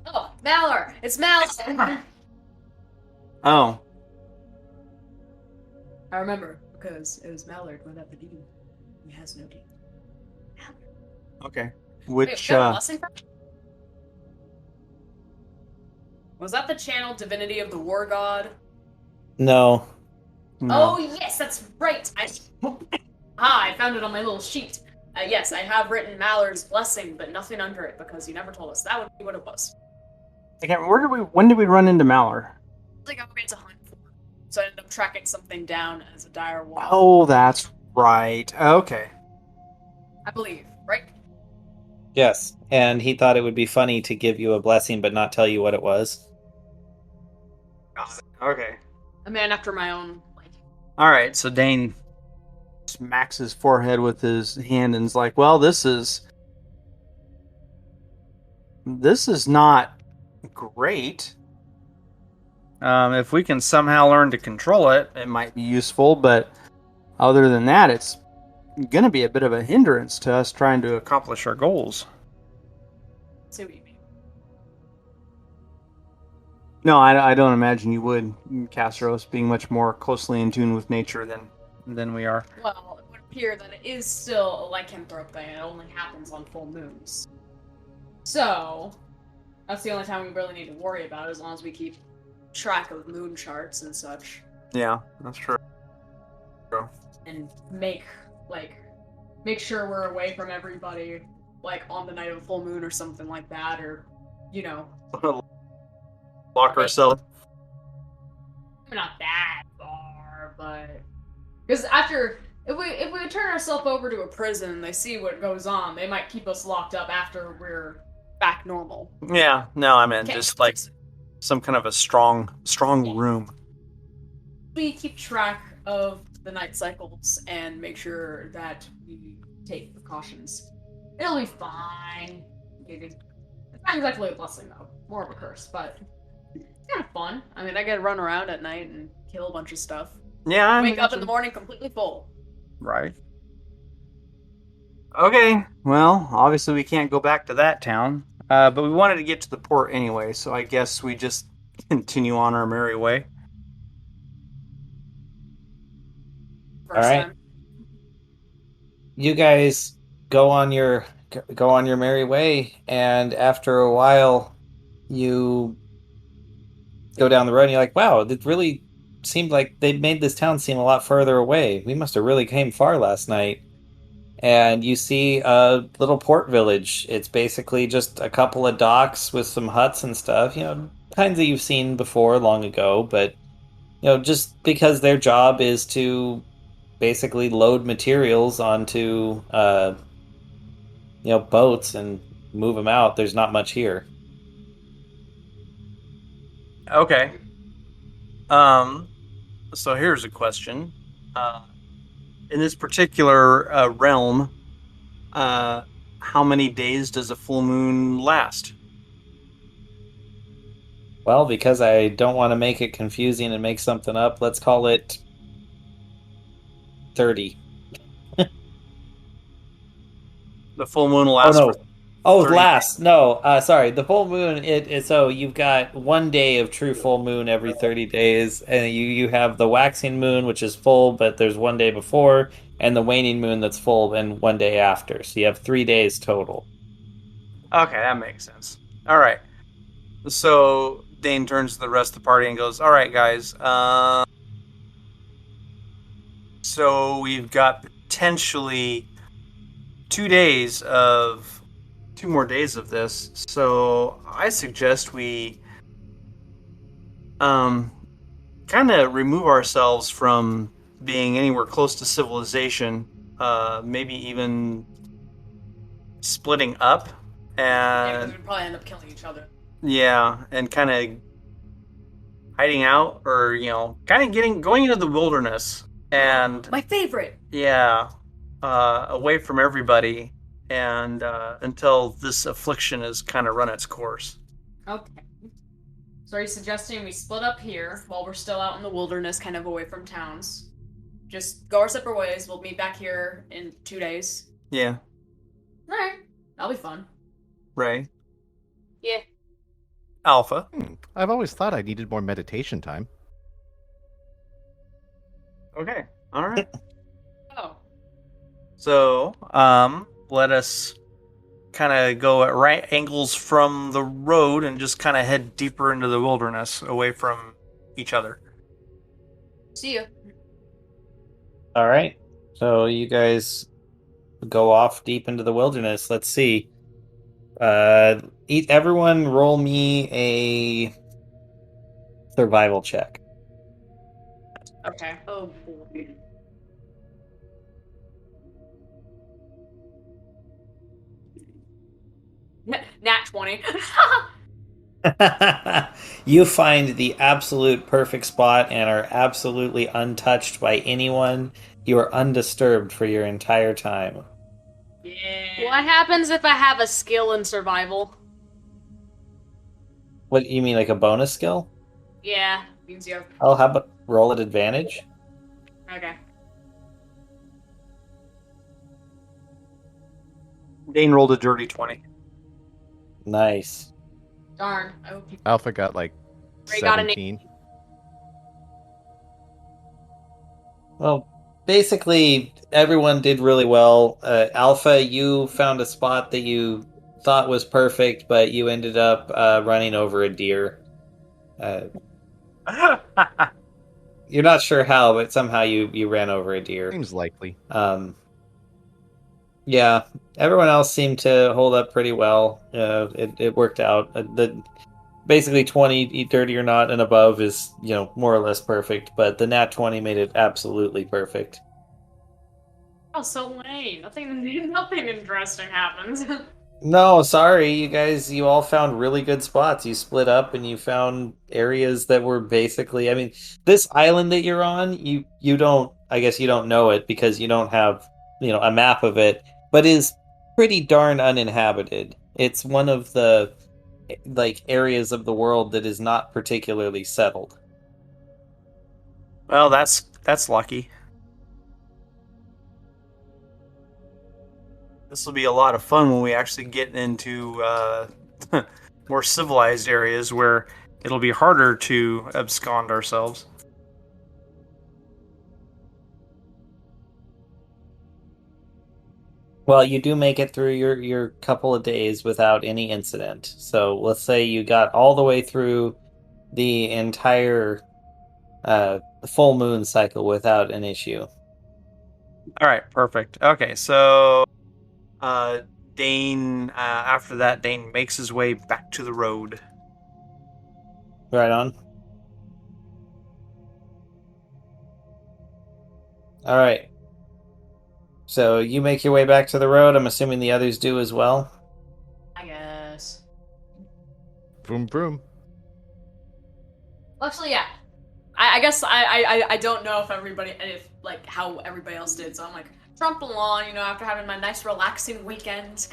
Oh, Malor! It's Malor! Oh, I remember, because it was Mallard without the D. He has no D. okay. Wait, Which, was that a blessing from? Was that the channel divinity of the war god? No. no. Oh, yes, that's right! I found it on my little sheet. Yes, I have written Mallard's blessing, but nothing under it, because you never told us that would be what it was. I can't, when did we run into Malor? Like I made to hunt for. So I ended up tracking something down as a dire wolf. Oh, that's right. Okay. I believe, right? Yes. And he thought it would be funny to give you a blessing but not tell you what it was. Okay. A man after my own liking. Alright, so Dane smacks his forehead with his hand and is like, well, this is not great. If we can somehow learn to control it, it might be useful, but other than that, it's gonna be a bit of a hindrance to us trying to accomplish our goals. See what you mean. No, I don't imagine you would, Castros, being much more closely in tune with nature than we are. Well, it would appear that it is still a lycanthrope thing, and it only happens on full moons. So, that's the only time we really need to worry about it, as long as we keep track of moon charts and such. Yeah, that's true. And make sure we're away from everybody, like, on the night of a full moon or something like that, or, you know. Lock ourselves. Not that far, but... Because if we turn ourselves over to a prison and they see what goes on, they might keep us locked up after we're back normal. Yeah, no, I meant Okay, just like some kind of a strong room. We keep track of the night cycles and make sure that we take precautions. It'll be fine. It's not exactly a blessing, though. More of a curse, but it's kind of fun. I mean, I get to run around at night and kill a bunch of stuff. Yeah, Wake up in the morning completely full. Right. Okay, well, obviously we can't go back to that town, but we wanted to get to the port anyway, so I guess we just continue on our merry way. First All right. time. You guys go on your merry way, and after a while you go down the road and you're like, wow, it really seemed like they made this town seem a lot further away. We must have really came far last night. And you see a little port village. It's basically just a couple of docks with some huts and stuff, kinds that you've seen before long ago, but just because their job is to basically load materials onto boats and move them out, there's not much here. Okay. So here's a question. In this particular realm, how many days does a full moon last? Well, because I don't want to make it confusing and make something up, let's call it 30. The full moon will last for Oh, 30 last. No, sorry. The full moon, so you've got 1 day of true full moon every 30 days, and you have the waxing moon, which is full, but there's 1 day before, and the waning moon that's full and 1 day after. So you have 3 days total. Okay, that makes sense. All right. So Dane turns to the rest of the party and goes, all right, guys. So we've got potentially 2 more days of this. So I suggest we kind of remove ourselves from being anywhere close to civilization. Maybe even splitting up. Yeah, because And we'd probably end up killing each other. yeah, and kind of hiding out, or kind of going into the wilderness, and My favorite! yeah, away from everybody, and until this affliction has kind of run its course. Okay. So are you suggesting we split up here while we're still out in the wilderness, kind of away from towns? Just go our separate ways. We'll meet back here in 2 days. Yeah, Alright. That'll be fun. Ray. Yeah. Alpha. I've always thought I needed more meditation time. Okay. All right. Oh. So, let us kind of go at right angles from the road and just kind of head deeper into the wilderness, away from each other. See ya. All right. So you guys go off deep into the wilderness. Let's see. Everyone roll me a survival check. Okay. Oh boy. Nat 20. You find the absolute perfect spot and are absolutely untouched by anyone. You are undisturbed for your entire time. Yeah. What happens if I have a skill in survival? What you mean, like a bonus skill? Yeah. Means you have. Oh, how about roll at advantage? Okay. Dane rolled a dirty 20. Nice. Darn. I hope you. Alpha got like Ray got an 17. Well, basically, everyone did really well. Alpha, you found a spot that you thought was perfect, but you ended up running over a deer. You're not sure how, but somehow you ran over a deer. Seems likely. Yeah, everyone else seemed to hold up pretty well. It worked out. Basically 20, eat dirty or not, and above is more or less perfect. But the nat 20 made it absolutely perfect. Oh, so lame. Nothing interesting happens. No, sorry, you all found really good spots. You split up and you found areas that were basically, I mean, this island that you're on, you don't, I guess you don't know it because you don't have, a map of it, but is pretty darn uninhabited. It's one of the areas of the world that is not particularly settled. Well, that's lucky. This will be a lot of fun when we actually get into more civilized areas where it'll be harder to abscond ourselves. Well, you do make it through your couple of days without any incident. So let's say you got all the way through the entire full moon cycle without an issue. All right, perfect. Okay, so Dane, after that, Dane makes his way back to the road. Right on. All right. So you make your way back to the road. I'm assuming the others do as well. I guess. Vroom vroom. Actually, yeah. I guess I don't know if how everybody else did. So I'm like trumping along, after having my nice relaxing weekend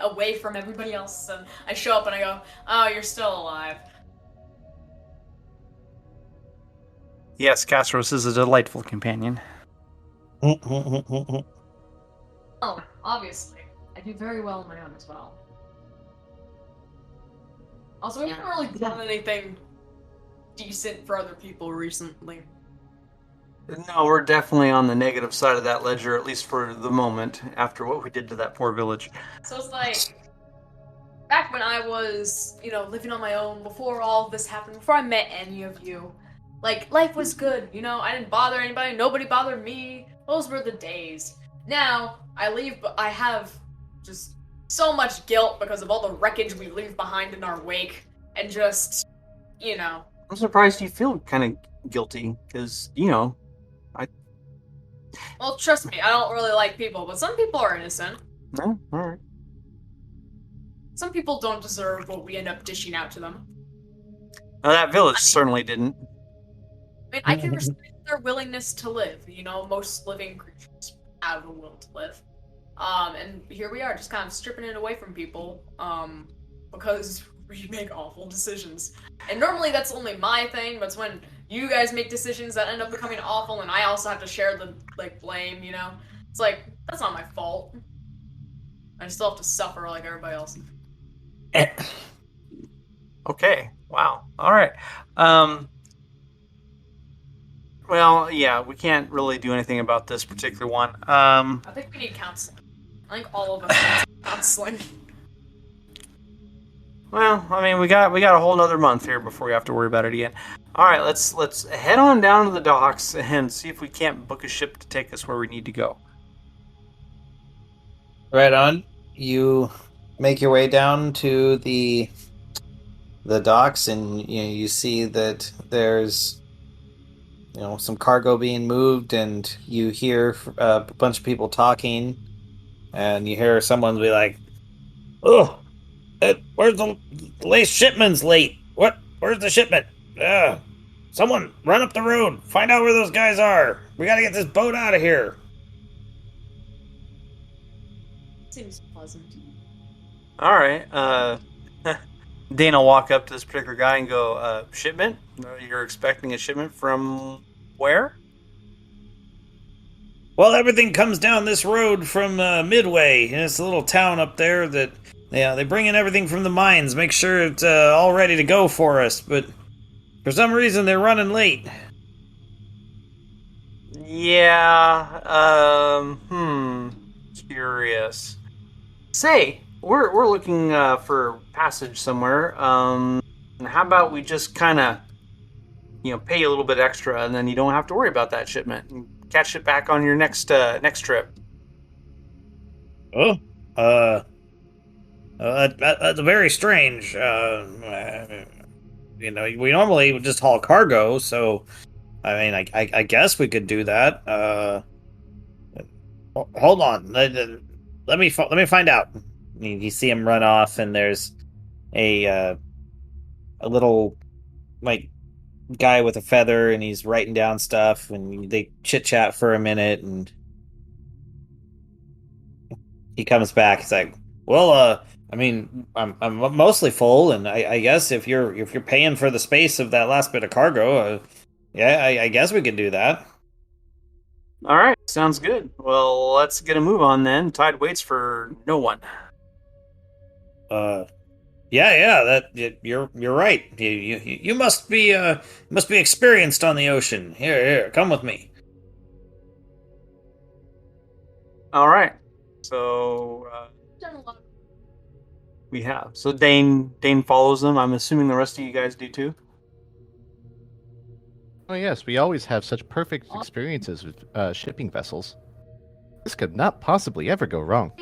away from everybody else, and I show up and I go, "Oh, you're still alive." Yes, Castros is a delightful companion. Oh, obviously, I do very well on my own as well. Also, we haven't really done anything decent for other people recently. No, we're definitely on the negative side of that ledger, at least for the moment, after what we did to that poor village. So it's like, back when I was, living on my own, before all of this happened, before I met any of you, life was good, I didn't bother anybody, nobody bothered me, those were the days. Now, I leave, but I have just so much guilt because of all the wreckage we leave behind in our wake, and just, I'm surprised you feel kind of guilty, because, Well, trust me, I don't really like people, but some people are innocent. No, alright. Some people don't deserve what we end up dishing out to them. Now, that village certainly didn't. I mean, I can respect their willingness to live. Most living creatures have a will to live. And here we are, just kind of stripping it away from people, because we make awful decisions. And normally that's only my thing, but it's when you guys make decisions that end up becoming awful, and I also have to share the, blame, It's like, that's not my fault. I still have to suffer like everybody else. Okay. Wow. All right. Um, well, yeah, we can't really do anything about this particular one. I think we need counseling. I think all of us need counseling. Well, I mean, we got a whole nother month here before we have to worry about it again. All right, let's head on down to the docks and see if we can't book a ship to take us where we need to go. Right on. You make your way down to the docks, and you see that there's some cargo being moved, and you hear a bunch of people talking, and you hear someone be like, "Oh, where's the latest shipment's late? What? Where's the shipment? Someone run up the road, find out where those guys are. We gotta get this boat out of here." Seems pleasant. All right. Dane will walk up to this particular guy and go, "Shipment? You're expecting a shipment from where?" Well, everything comes down this road from Midway, and it's a little town up there that they bring in everything from the mines, make sure it's all ready to go for us. But for some reason, they're running late. Yeah. Curious. Say, we're looking for passage somewhere. How about we just kind of, pay you a little bit extra, and then you don't have to worry about that shipment and catch it back on your next trip. Oh, that's very strange. We normally would just haul cargo, so I mean, I guess we could do that. Hold on, let me find out. You see him run off, and there's a little like guy with a feather, and he's writing down stuff, and they chit chat for a minute, and he comes back. He's like, "Well, I mean, I'm mostly full, and I guess if you're paying for the space of that last bit of cargo, yeah, I guess we could do that." All right, sounds good. Well, let's get a move on then. Tide waits for no one. Yeah, you're right. You must be experienced on the ocean. Here, come with me. All right. So Done a lot. we have. So Dane follows them. I'm assuming the rest of you guys do too. Oh yes, we always have such perfect experiences with shipping vessels. This could not possibly ever go wrong.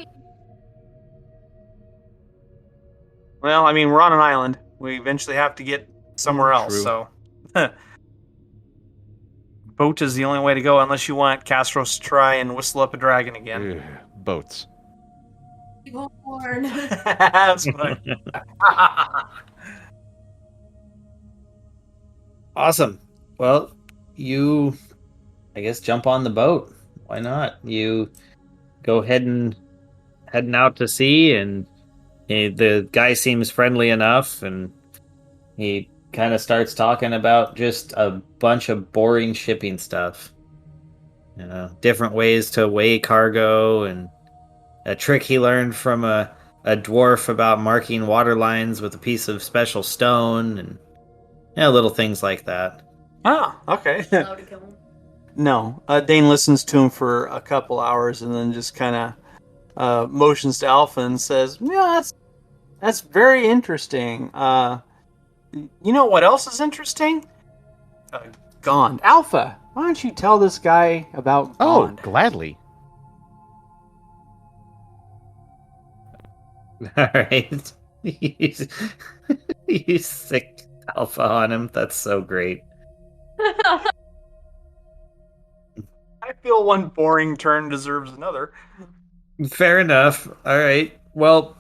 Well, I mean, we're on an island. We eventually have to get somewhere else. True. So boat is the only way to go, unless you want Castros to try and whistle up a dragon again. Ugh, boats. Born. That's fine. Awesome. Well, you, I guess, jump on the boat. Why not? You go heading out to sea, and the guy seems friendly enough, and he kind of starts talking about just a bunch of boring shipping stuff. Different ways to weigh cargo, and a trick he learned from a dwarf about marking water lines with a piece of special stone, and little things like that. Ah, okay. Allowed to kill him. No, Dane listens to him for a couple hours and then just kind of motions to Alpha and says, "Yeah, that's very interesting. You know what else is interesting? Gond. Alpha, why don't you tell this guy about Gond?" Oh, gladly. All right. You sick Alpha on him. That's so great. I feel one boring turn deserves another. Fair enough. All right. Well,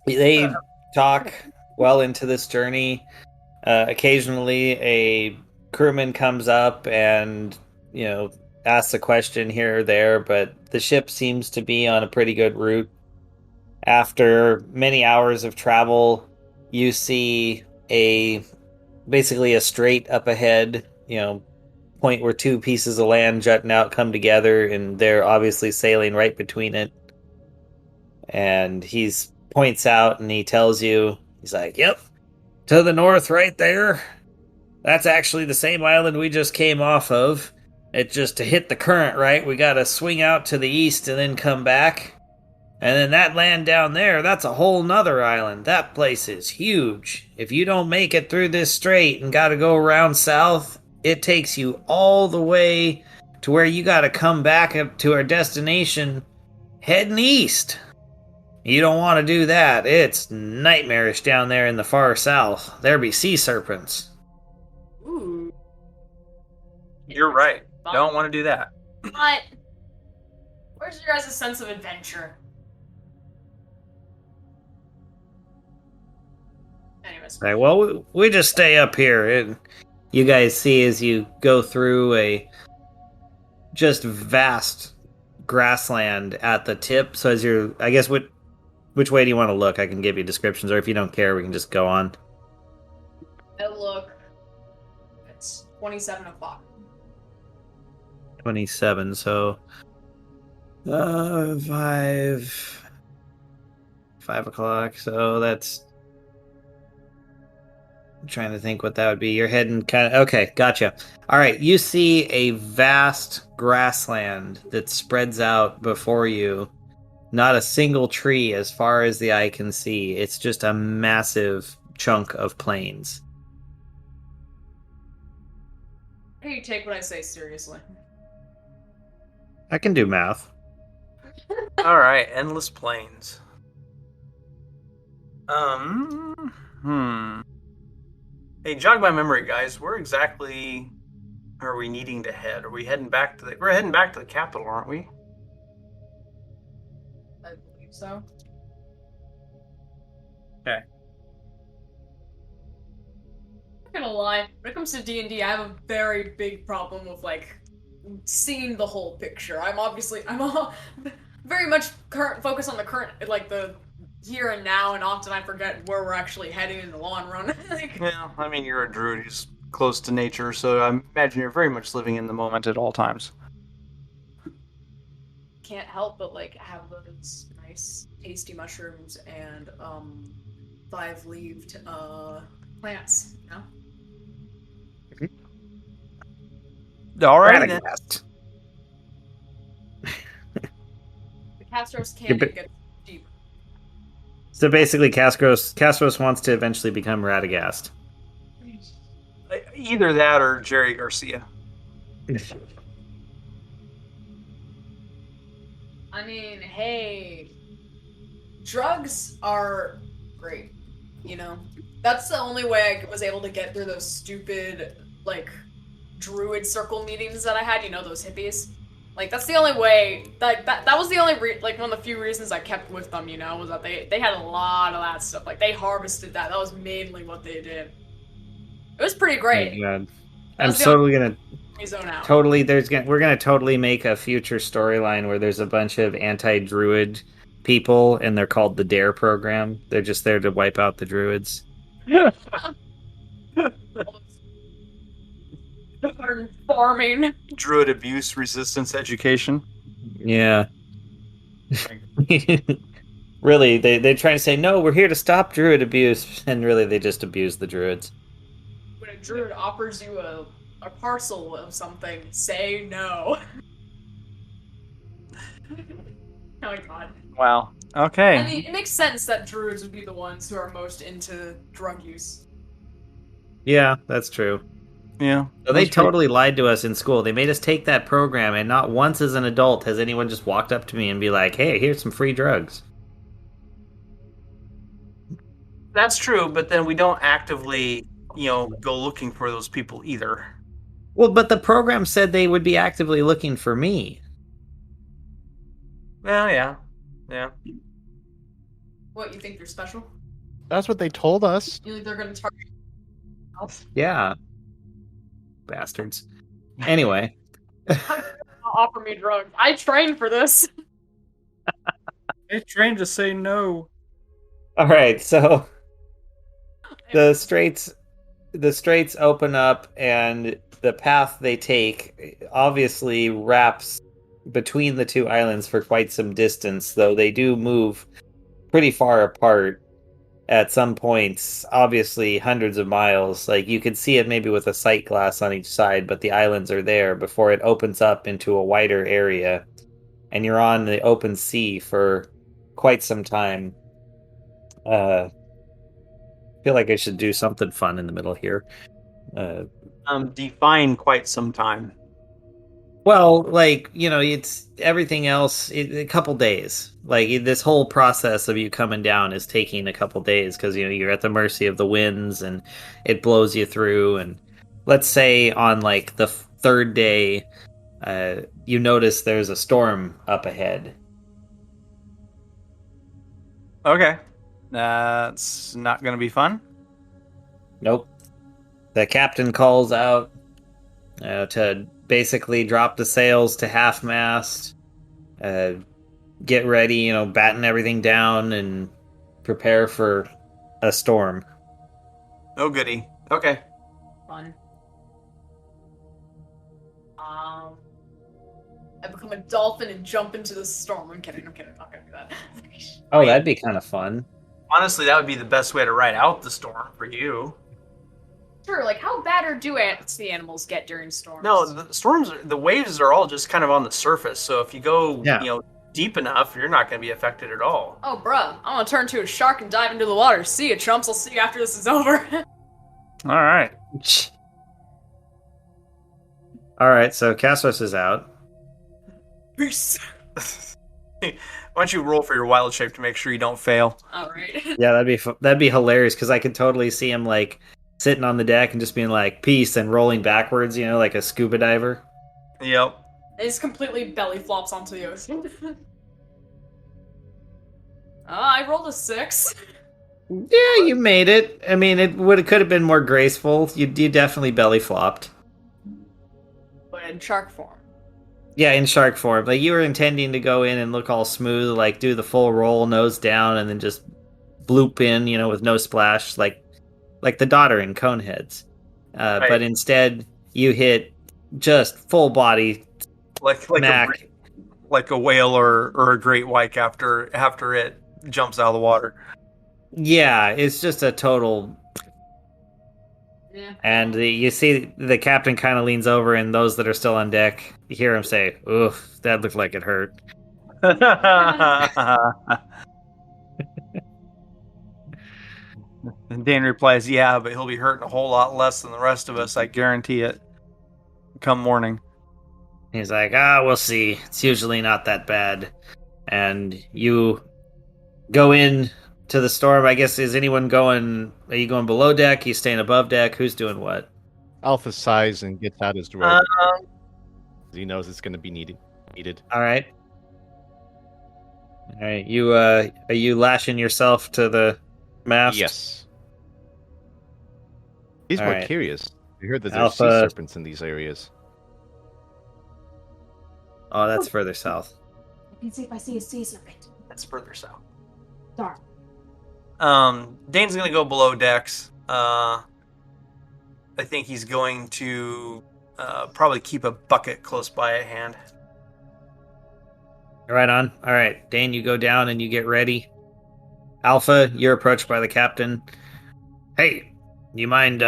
they talk well into this journey. Occasionally, a crewman comes up and asks a question here or there, but the ship seems to be on a pretty good route. After many hours of travel, you see basically a straight up ahead, point where two pieces of land jutting out come together, and they're obviously sailing right between it. And he points out and he tells you, he's like, "Yep, To the north, right there. That's actually the same island we just came off of. It just to hit the current right, we gotta swing out to the east and then come back. And then that land down there, that's a whole nother island. That place is huge. If you don't make it through this strait and gotta go around south, it takes you all the way to where you gotta come back up to our destination heading east. You don't want to do that. It's nightmarish down there in the far south. There be sea serpents. Ooh. You're right. Don't want to do that. But where's your guys' sense of adventure? Anyways. Right, well, we just stay up here. And you guys see as you go through a just vast grassland at the tip. So as you're, I guess, which way do you want to look? I can give you descriptions, or if you don't care, we can just go on. It's 27 o'clock. 27, so 5 o'clock, so that's, I'm trying to think what that would be. You're heading kind of, okay, gotcha. All right, you see a vast grassland that spreads out before you. Not a single tree as far as the eye can see. It's just a massive chunk of plains. How do you take what I say seriously? I can do math. All right, endless plains. Hey, jog my memory, guys. Where exactly are we needing to head? Are we heading back to the? We're heading back to the capital, aren't we? I believe so. Okay. I'm not gonna lie, when it comes to D&D, I have a very big problem with, like, seeing the whole picture. I'm very much focused on the current, like, the here and now, and often I forget where we're actually heading in the long run. Like, Yeah, I mean, you're a druid who's close to nature, so I imagine you're very much living in the moment at all times. can't help but, like, have those nice, tasty mushrooms and, 5-leaved, plants, you know? All right, then. Radagast. The Castros can't get deep. So basically, Castros wants to eventually become Radagast. Either that or Jerry Garcia. I mean, hey, drugs are great, you know? That's the only way I was able to get through those stupid, like, druid circle meetings that I had, you know, those hippies? Like, that's the only way, like, that was the only, one of the few reasons I kept with them, you know, was that they had a lot of that stuff. Like, they harvested that. That was mainly what they did. It was pretty great. Oh my God. I'm totally gonna Zone out. we're gonna totally make a future storyline where there's a bunch of anti-druid people and they're called the Dare program. They're just there to wipe out the druids. Farming. Druid abuse resistance education. Yeah. Really, they try to say, no, we're here to stop druid abuse, and really they just abuse the druids. When a druid offers you a parcel of something, say no. Oh my God. Wow. Okay. I mean, it makes sense that druids would be the ones who are most into drug use. Yeah, that's true. Yeah. So they totally lied to us in school. They made us take that program, and not once as an adult has anyone just walked up to me and be like, hey, here's some free drugs. That's true, but then we don't actively, go looking for those people either. Well, but the program said they would be actively looking for me. Well, yeah. Yeah. What, you think they're special? That's what they told us. You think they're gonna target? Yeah. Bastards. Anyway. Offer me drugs. I trained for this. I trained to say no. All right, so the straits open up, and the path they take obviously wraps between the two islands for quite some distance, though they do move pretty far apart. at some points, obviously hundreds of miles. Like you could see it maybe with a sight glass on each side, but the islands are there before it opens up into a wider area, and you're on the open sea for quite some time. I feel like I should do something fun in the middle here. Define quite some time. Well, like, it's everything else, a couple days. Like, this whole process of you coming down is taking a couple days because, you're at the mercy of the winds and it blows you through. And let's say on, like, the third day, you notice there's a storm up ahead. Okay. That's not going to be fun. Nope. The captain calls out to basically drop the sails to half mast, get ready, batten everything down and prepare for a storm. Oh, goody. Okay. Fun. I become a dolphin and jump into the storm. I'm kidding. I'm not gonna do that. Oh, that'd be kind of fun. Honestly, that would be the best way to ride out the storm for you. Sure, like how bad do sea animals get during storms? No, the waves are all just kind of on the surface. So if you go, deep enough, you're not going to be affected at all. Oh, bruh, I'm gonna turn into a shark and dive into the water. See ya, chumps. I'll see you after this is over. All right. All right, so Cassos is out. Peace. Why don't you roll for your wild shape to make sure you don't fail? All right. Yeah, that'd be hilarious because I could totally see him like sitting on the deck and just being like peace and rolling backwards, like a scuba diver. Yep. It just completely belly flops onto the ocean. I rolled a 6. Yeah, you made it. I mean, could have been more graceful. You definitely belly flopped. But in shark form. Yeah, in shark form. Like you were intending to go in and look all smooth, like do the full roll, nose down, and then just bloop in, with no splash, like the daughter in Coneheads. Right. But instead, you hit just full body, like a whale or a great white after it jumps out of the water. Yeah, it's just a total. Yeah. And you see the captain kind of leans over, and those that are still on deck, you hear him say, "Oof, that looked like it hurt." And Dan replies, "Yeah, but he'll be hurting a whole lot less than the rest of us. I guarantee it. Come morning." He's like, we'll see. It's usually not that bad. And you go in to the storm. I guess, are you going below deck? Are you staying above deck? Who's doing what? Alpha sighs and gets out his rope. He knows it's going to be needed. All right. You are you lashing yourself to the mast? Yes. He's All more right. curious. I heard that there's Alpha... sea serpents in these areas. Oh, that's further south. I can see if I see a sea serpent. That's further south. Darn. Dane's gonna go below decks. I think he's going to probably keep a bucket close by at hand. Right on. All right, Dane, you go down and you get ready. Alpha, you're approached by the captain. Hey, you mind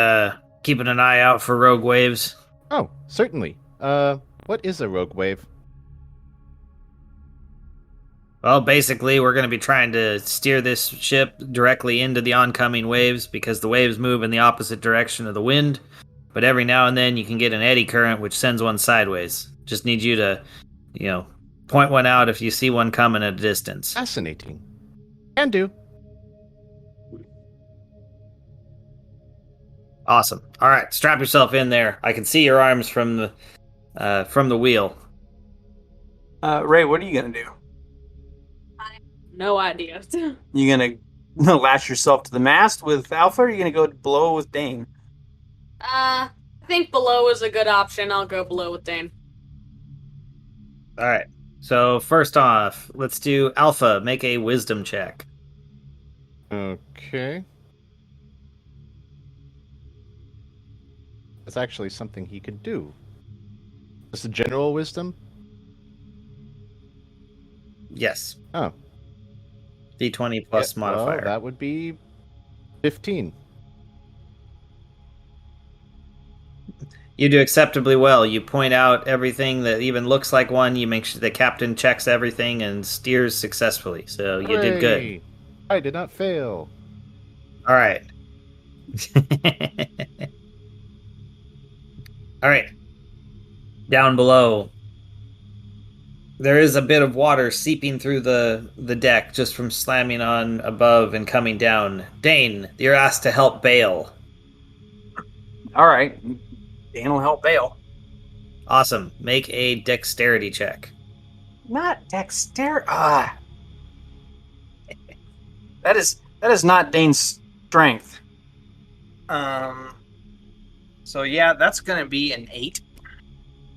keeping an eye out for rogue waves? Oh, certainly. What is a rogue wave? Well, basically, we're going to be trying to steer this ship directly into the oncoming waves because the waves move in the opposite direction of the wind. But every now and then you can get an eddy current which sends one sideways. Just need you to, point one out if you see one coming at a distance. Fascinating. Can do. Awesome. All right, strap yourself in there. I can see your arms from the wheel. Ray, what are you gonna do? No idea. You gonna lash yourself to the mast with Alpha, or are you gonna go below with Dane? I think below is a good option. I'll go below with Dane. All right. So first off, let's do Alpha. Make a wisdom check. Okay. That's actually something he could do. Just a general wisdom? Yes. Oh. D20 plus Yeah, modifier. well, that would be 15. You do acceptably well. You point out everything that even looks like one. You make sure the captain checks everything and steers successfully. So you did good. Hooray! I did not fail. All right. All right. Down below, there is a bit of water seeping through the deck just from slamming on above and coming down. Dane, you're asked to help bail. All right. Dan will help bail. Awesome. Make a dexterity check. Not dexterity. That is not Dane's strength. So yeah, that's gonna be an 8.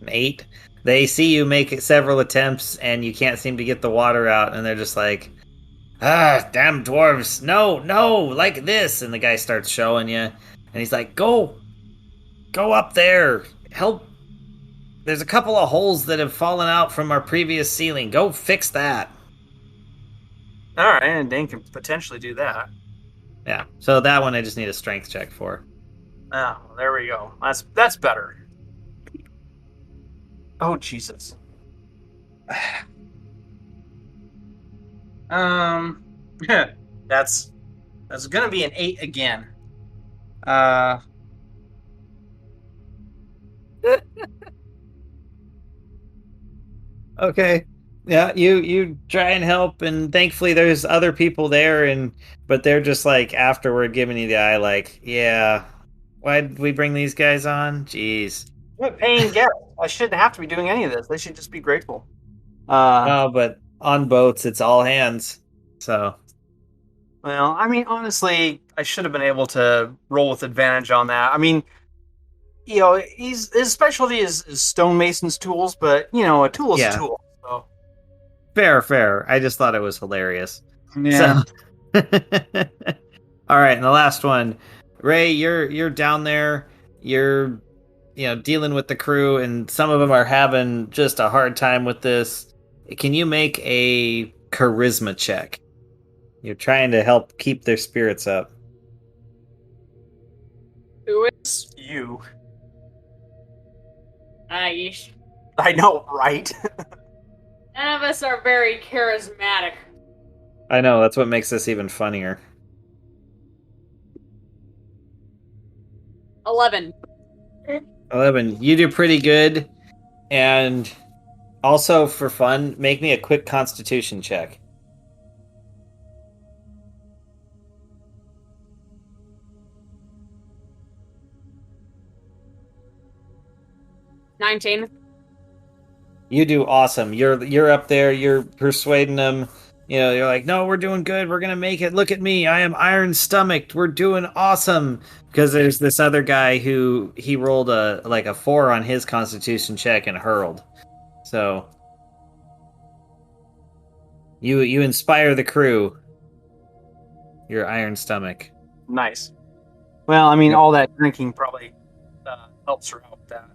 An 8. They see you make several attempts and you can't seem to get the water out, and they're just like, damn dwarves. No, like this. And the guy starts showing you, and he's like, go up there. Help. There's a couple of holes that have fallen out from our previous ceiling. Go fix that. All right, and Dane can potentially do that. Yeah, so that one I just need a strength check for. Oh, there we go. That's better. Oh Jesus. That's gonna be an 8 again. Okay. Yeah, you try and help, and thankfully there's other people there, but they're just like afterward giving you the eye, like, yeah, why'd we bring these guys on? Jeez. What paying guests? I shouldn't have to be doing any of this. They should just be grateful. Oh, but on boats it's all hands. So Well, I mean, honestly, I should have been able to roll with advantage on that. I mean, his specialty is stonemason's tools, but a tool is a tool. So fair. I just thought it was hilarious. yeah. So... all right, and the last one, Ray, you're down there. You're dealing with the crew, and some of them are having just a hard time with this. Can you make a charisma check? You're trying to help keep their spirits up. Who is? You. Yeesh. I know, right? None of us are very charismatic. I know, that's what makes this even funnier. 11. 11. You do pretty good. And also, for fun, make me a quick constitution check. $19. You do awesome. You're up there. You're persuading them. You're like, no, we're doing good. We're gonna make it. Look at me. I am iron stomached. We're doing awesome. Because there's this other guy who he rolled a 4 on his constitution check and hurled. So you inspire the crew. Your iron stomach. Nice. Well, I mean, all that drinking probably helps her out with that.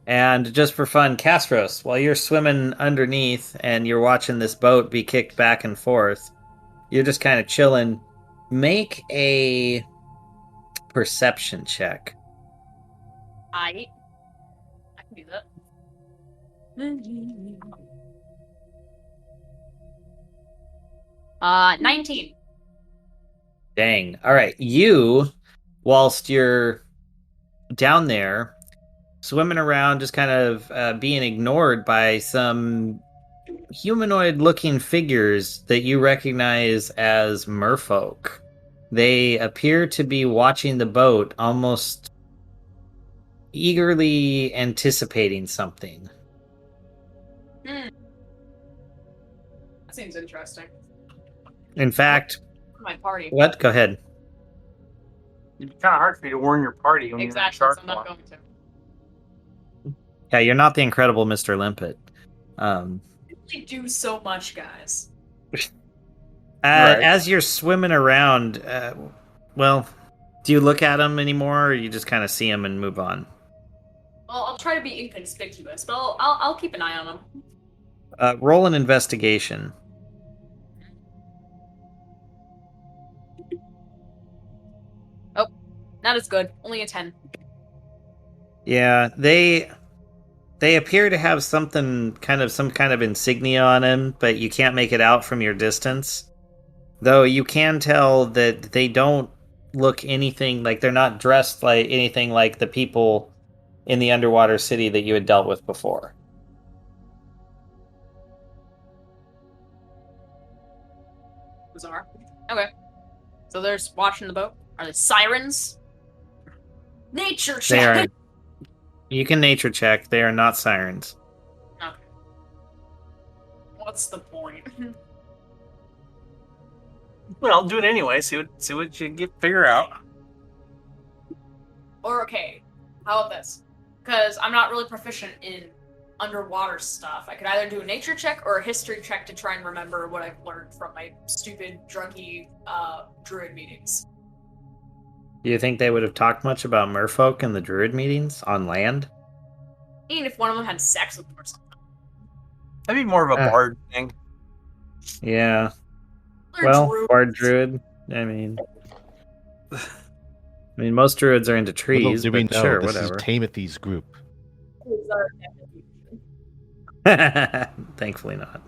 And just for fun, Castros, while you're swimming underneath and you're watching this boat be kicked back and forth, you're just kind of chilling. Make a perception check. I can do that. 19. Dang. All right. You, whilst you're down there, swimming around, just kind of being ignored by some humanoid-looking figures that you recognize as merfolk. They appear to be watching the boat, almost eagerly anticipating something. That seems interesting. In fact, My party. what? Go ahead. It'd be kind of hard for you to warn your party when Exactly, you're so in I'm a not shark going to. Yeah, you're not the incredible Mr. Limpet. We do so much, guys. Right. As you're swimming around, well, do you look at them anymore, or you just kind of see them and move on? Well, I'll try to be inconspicuous, but I'll keep an eye on them. Roll an investigation. Oh, not as good. Only a 10. Yeah, they appear to have some kind of insignia on them, but you can't make it out from your distance. Though you can tell that they don't look anything like, they're not dressed like anything like the people in the underwater city that you had dealt with before. Bizarre. Okay. So they're just watching the boat. Are they sirens? Nature They are. check. You can nature check. They are not sirens. Okay. What's the point? Well, do it anyway. See what you get figure out. Or okay, how about this? Because I'm not really proficient in underwater stuff. I could either do a nature check or a history check to try and remember what I've learned from my stupid, drunky, druid meetings. Do you think they would have talked much about merfolk in the druid meetings on land? Even if one of them had sex with them or something. That'd be more of a bard thing. Yeah. They're Well, druids. bard druid. I mean, most druids are into Little trees, do we but know, sure, this whatever. is Timothy's group. Thankfully not.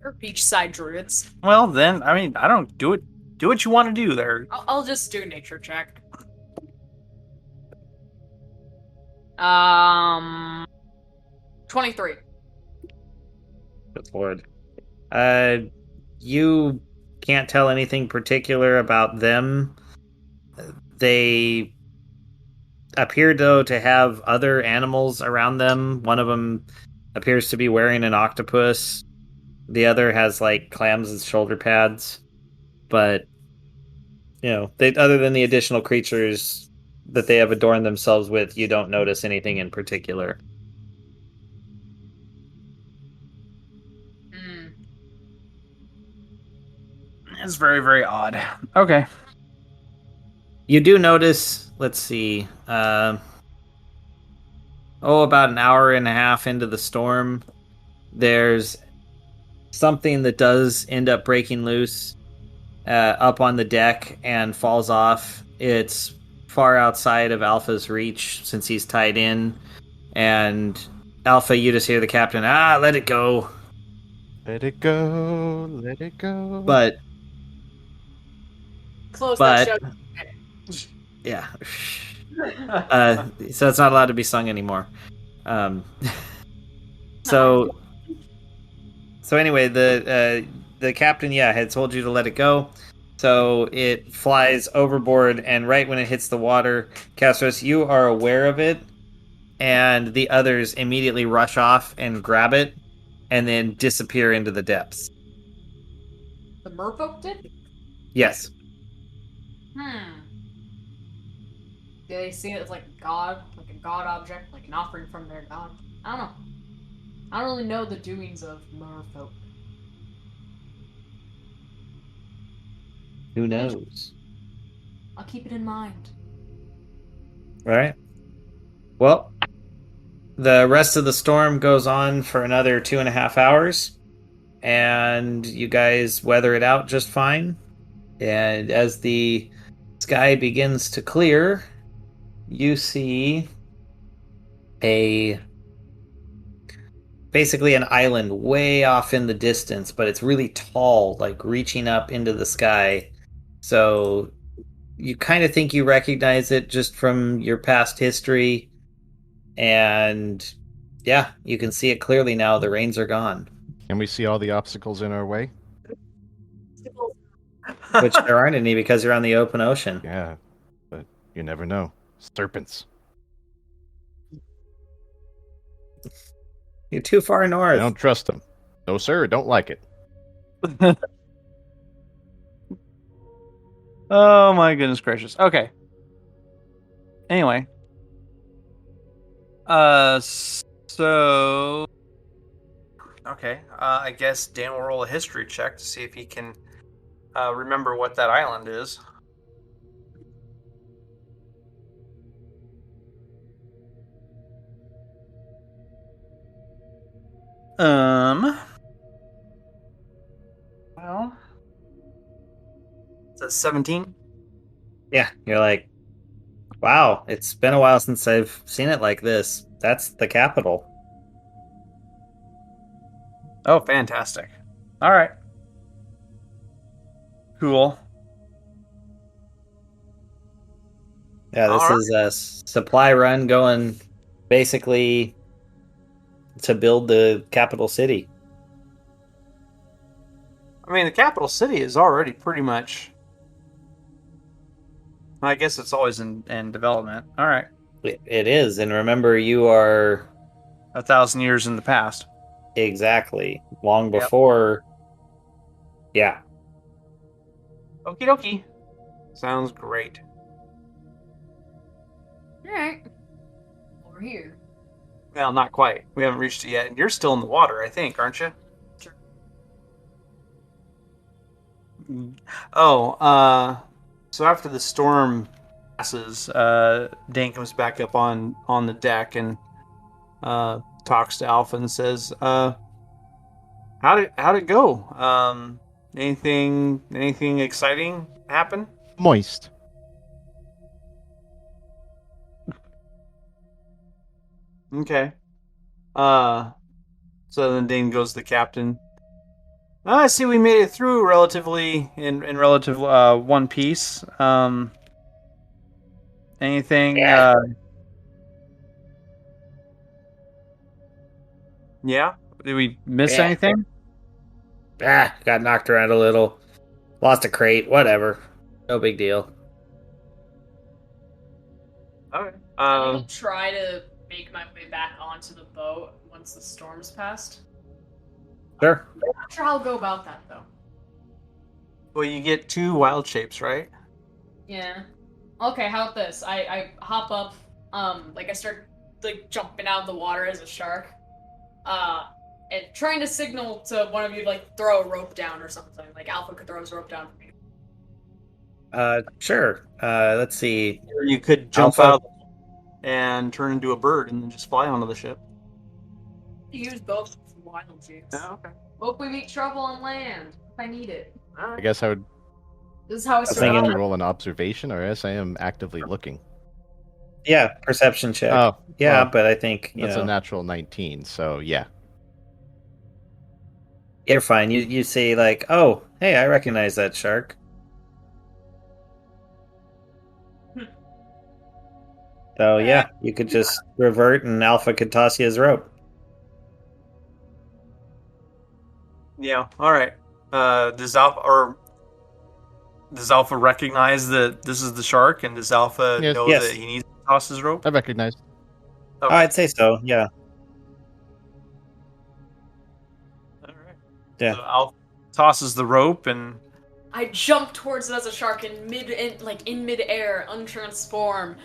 Or beachside druids. Well, then, I mean, I don't do it. Do what you want to do there. I'll just do a nature check. 23. Good lord. You can't tell anything particular about them. They appear, though, to have other animals around them. One of them appears to be wearing an octopus. The other has, like, clams as shoulder pads. But, other than the additional creatures that they have adorned themselves with, you don't notice anything in particular. It's very, very odd. Okay. You do notice, let's see, about an hour and a half into the storm, there's something that does end up breaking loose up on the deck and falls off. It's far outside of Alpha's reach since he's tied in. And Alpha, you just hear the captain, let it go. Let it go, let it go. But Close that show. yeah. So it's not allowed to be sung anymore. So anyway, the captain, had told you to let it go. So it flies overboard, and right when it hits the water, Castros, you are aware of it, and the others immediately rush off and grab it, and then disappear into the depths. The merfolk did? Yes. Do they see it as like a god object, like an offering from their god? I don't know. I don't really know the doings of merfolk. Who knows? I'll keep it in mind. All right. Well, the rest of the storm goes on for another 2.5 hours, and you guys weather it out just fine. And as the sky begins to clear, you see basically an island way off in the distance, but it's really tall, like reaching up into the sky. So you kind of think you recognize it just from your past history. And yeah, you can see it clearly now. The rains are gone. Can we see all the obstacles in our way? Which there aren't any because you're on the open ocean. Yeah, but you never know. Serpents. You're too far north. I don't trust them. No, sir, don't like it. Oh my goodness gracious. Okay. Anyway. So okay. I guess Dan will roll a history check to see if he can remember what that island is. Well, Says 17. Yeah, you're like, wow, it's been a while since I've seen it like this. That's the capital. Oh, fantastic. All right. Cool. Yeah, this All is a supply run going basically to build the capital city. I mean, the capital city is already pretty much. I guess it's always in development. All right. It is, and remember, you are 1,000 years in the past. exactly long Yep. before. Yeah, Okie dokie. Sounds great. Alright. Over here. Well, not quite. We haven't reached it yet. And you're still in the water, I think, aren't you? Sure. Oh, so after the storm passes, Dane comes back up on the deck and talks to Alpha and says, how'd it go? Anything exciting happen? Moist. Okay. So then Dane goes to the captain. I see we made it through relatively in relative one piece. Anything? Yeah. Yeah. Did we miss Yeah. anything? got knocked around a little, lost a crate, whatever, no big deal. Okay. I'm gonna try to make my way back onto the boat once the storm's passed. Sure. I'm not sure how I'll go about that though. Well, you get 2 wild shapes, right? Yeah. Okay, how about this? I hop up, like I start like jumping out of the water as a shark. And trying to signal to one of you to like throw a rope down or something. Like Alpha could throw his rope down for me. Sure. Let's see. Or you could jump Alpha. out and turn into a bird and then just fly onto the ship. Use both wild shapes. okay. Hope we meet trouble on land if I need it. I guess I would This is how I was start. thinking- have to roll an observation, or else I am actively looking. Yeah, perception check. Oh, yeah, well, but I think that's a natural 19, so yeah. you're fine. You say like, oh, hey, I recognize that shark. So yeah, you could just revert, and Alpha could toss you his rope. Yeah. All right. Does Alpha recognize that this is the shark, and does Alpha Yes. know Yes. that he needs to toss his rope? I recognize. Oh, I'd say so. Yeah. All right. Yeah. So Alpha tosses the rope, and I jump towards it as a shark in midair, untransform,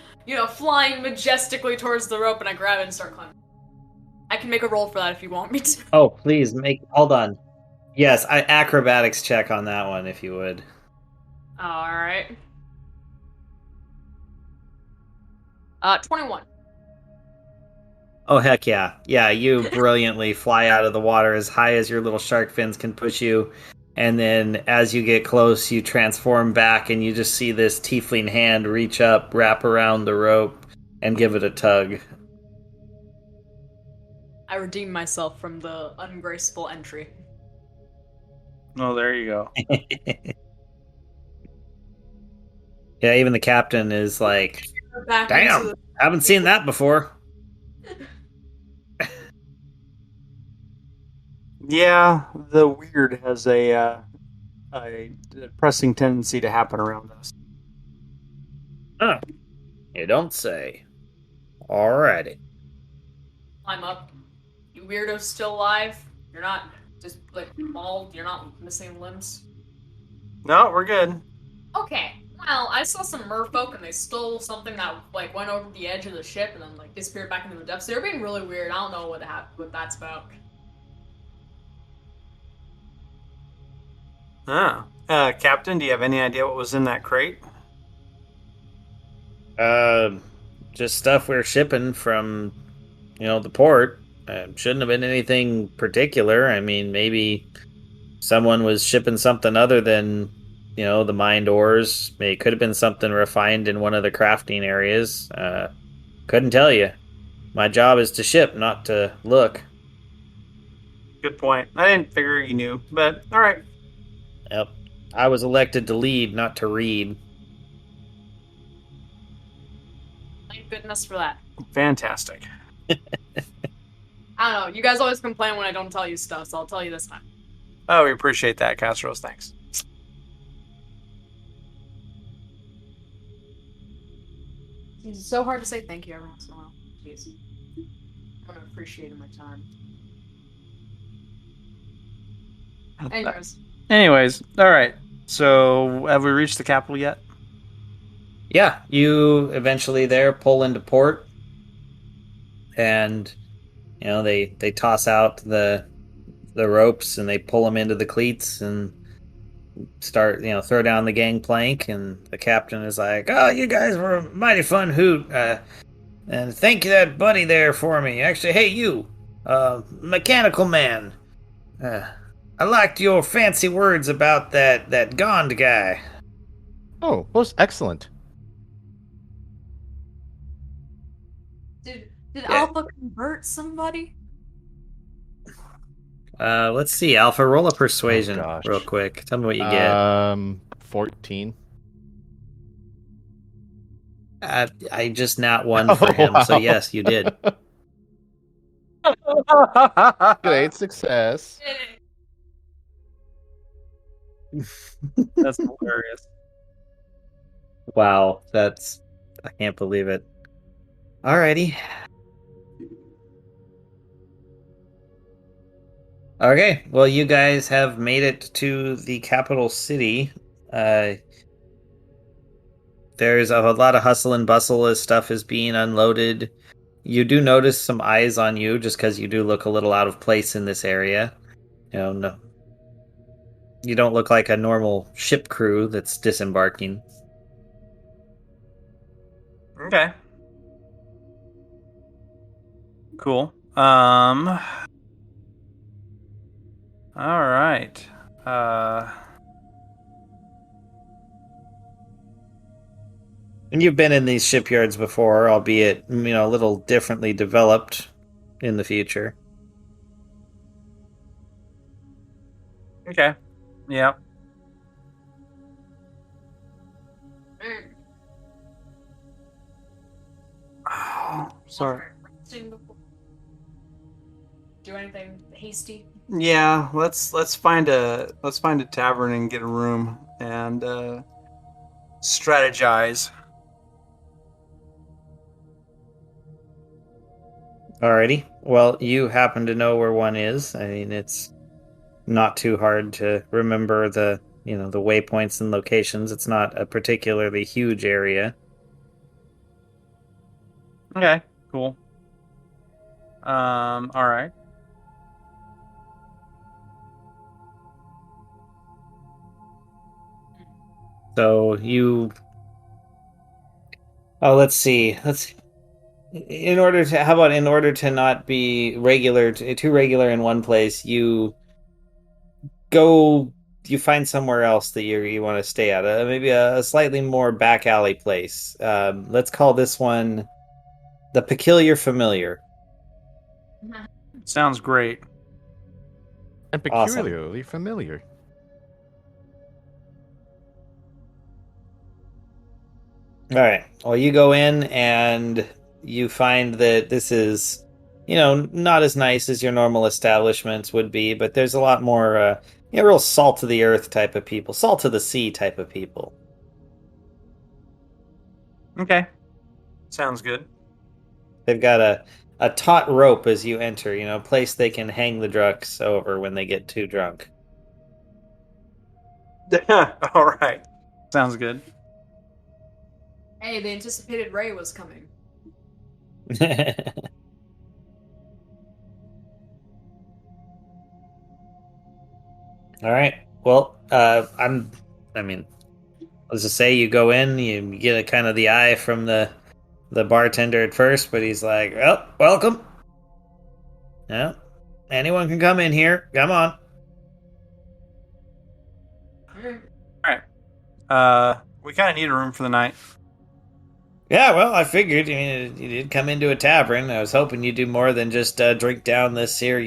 flying majestically towards the rope, and I grab it and start climbing. I can make a roll for that if you want me to. Oh, please hold on. Yes, acrobatics check on that one if you would. Alright. 21. Oh heck yeah. Yeah, you brilliantly fly out of the water as high as your little shark fins can push you. And then as you get close, you transform back and you just see this tiefling hand reach up, wrap around the rope, and give it a tug. I redeem myself from the ungraceful entry. oh, there you go. Yeah, even the captain is like, Back damn, into haven't seen that before. Yeah, the weird has a depressing tendency to happen around us. Huh. You don't say. Alrighty. climb up. You weirdos still alive? You're not just like mauled? You're not missing limbs? No, we're good. Okay. Well, I saw some merfolk and they stole something that like went over the edge of the ship and then like disappeared back into the depths. They're being really weird. I don't know what that's about. Captain, do you have any idea what was in that crate? Just stuff we're shipping from, the port. Shouldn't have been anything particular. I mean, maybe someone was shipping something other than the mined ores. It could have been something refined in one of the crafting areas. Couldn't tell you. My job is to ship, not to look. Good point. I didn't figure you knew, but all right. Yep. I was elected to lead, not to read. Thank goodness for that. Fantastic. I don't know. You guys always complain when I don't tell you stuff, so I'll tell you this time. Oh, we appreciate that, Castros. Thanks. It's so hard to say thank you every once in a while. Jeez. I'm gonna appreciate my time. Anyways, all right. So, have we reached the capital yet? Yeah, you eventually there pull into port, and they toss out the ropes and they pull them into the cleats and start throw down the gangplank, and the captain is like, "Oh, you guys were a mighty fun hoot, and thank you that buddy there for me. Actually, hey you, mechanical man, I liked your fancy words about that Gond guy." Oh, most excellent. Did Yeah. Alpha convert somebody? Let's see, Alpha, roll a persuasion gosh. real quick. Tell me what you get. 14. I just not one for him, so wow. yes, you did. Great success. That's hilarious. Wow, I can't believe it. Alrighty. Okay, well, you guys have made it to the capital city. There's a lot of hustle and bustle as stuff is being unloaded. You do notice some eyes on you just because you do look a little out of place in this area. No, you don't look like a normal ship crew that's disembarking. Okay. Cool. All right. And you've been in these shipyards before, albeit a little differently developed in the future. Okay. Yeah. Oh, sorry. Do anything hasty? Yeah, let's find a tavern and get a room and strategize. Alrighty. Well, you happen to know where one is. I mean, it's not too hard to remember the waypoints and locations. It's not a particularly huge area. Okay, cool. All right. So let's see. In order to not be too regular in one place, you find somewhere else that you want to stay at, maybe a slightly more back alley place. Let's call this one the Peculiar Familiar. Sounds great. And Awesome. peculiarly familiar. All right. Well, you go in and you find that this is, not as nice as your normal establishments would be, but there's a lot more, real salt of the earth type of people, salt of the sea type of people. Okay. Sounds good. They've got a taut rope as you enter, a place they can hang the drunks over when they get too drunk. All right. Sounds good. Hey, the anticipated Ray was coming. All right. Well, let's just say you go in, you get a kind of the eye from the bartender at first, but he's like, "Oh, welcome. Yeah, anyone can come in here. Come on." All right. We kind of need a room for the night. Yeah, well, I figured. I mean, you did come into a tavern. I was hoping you'd do more than just drink down this here,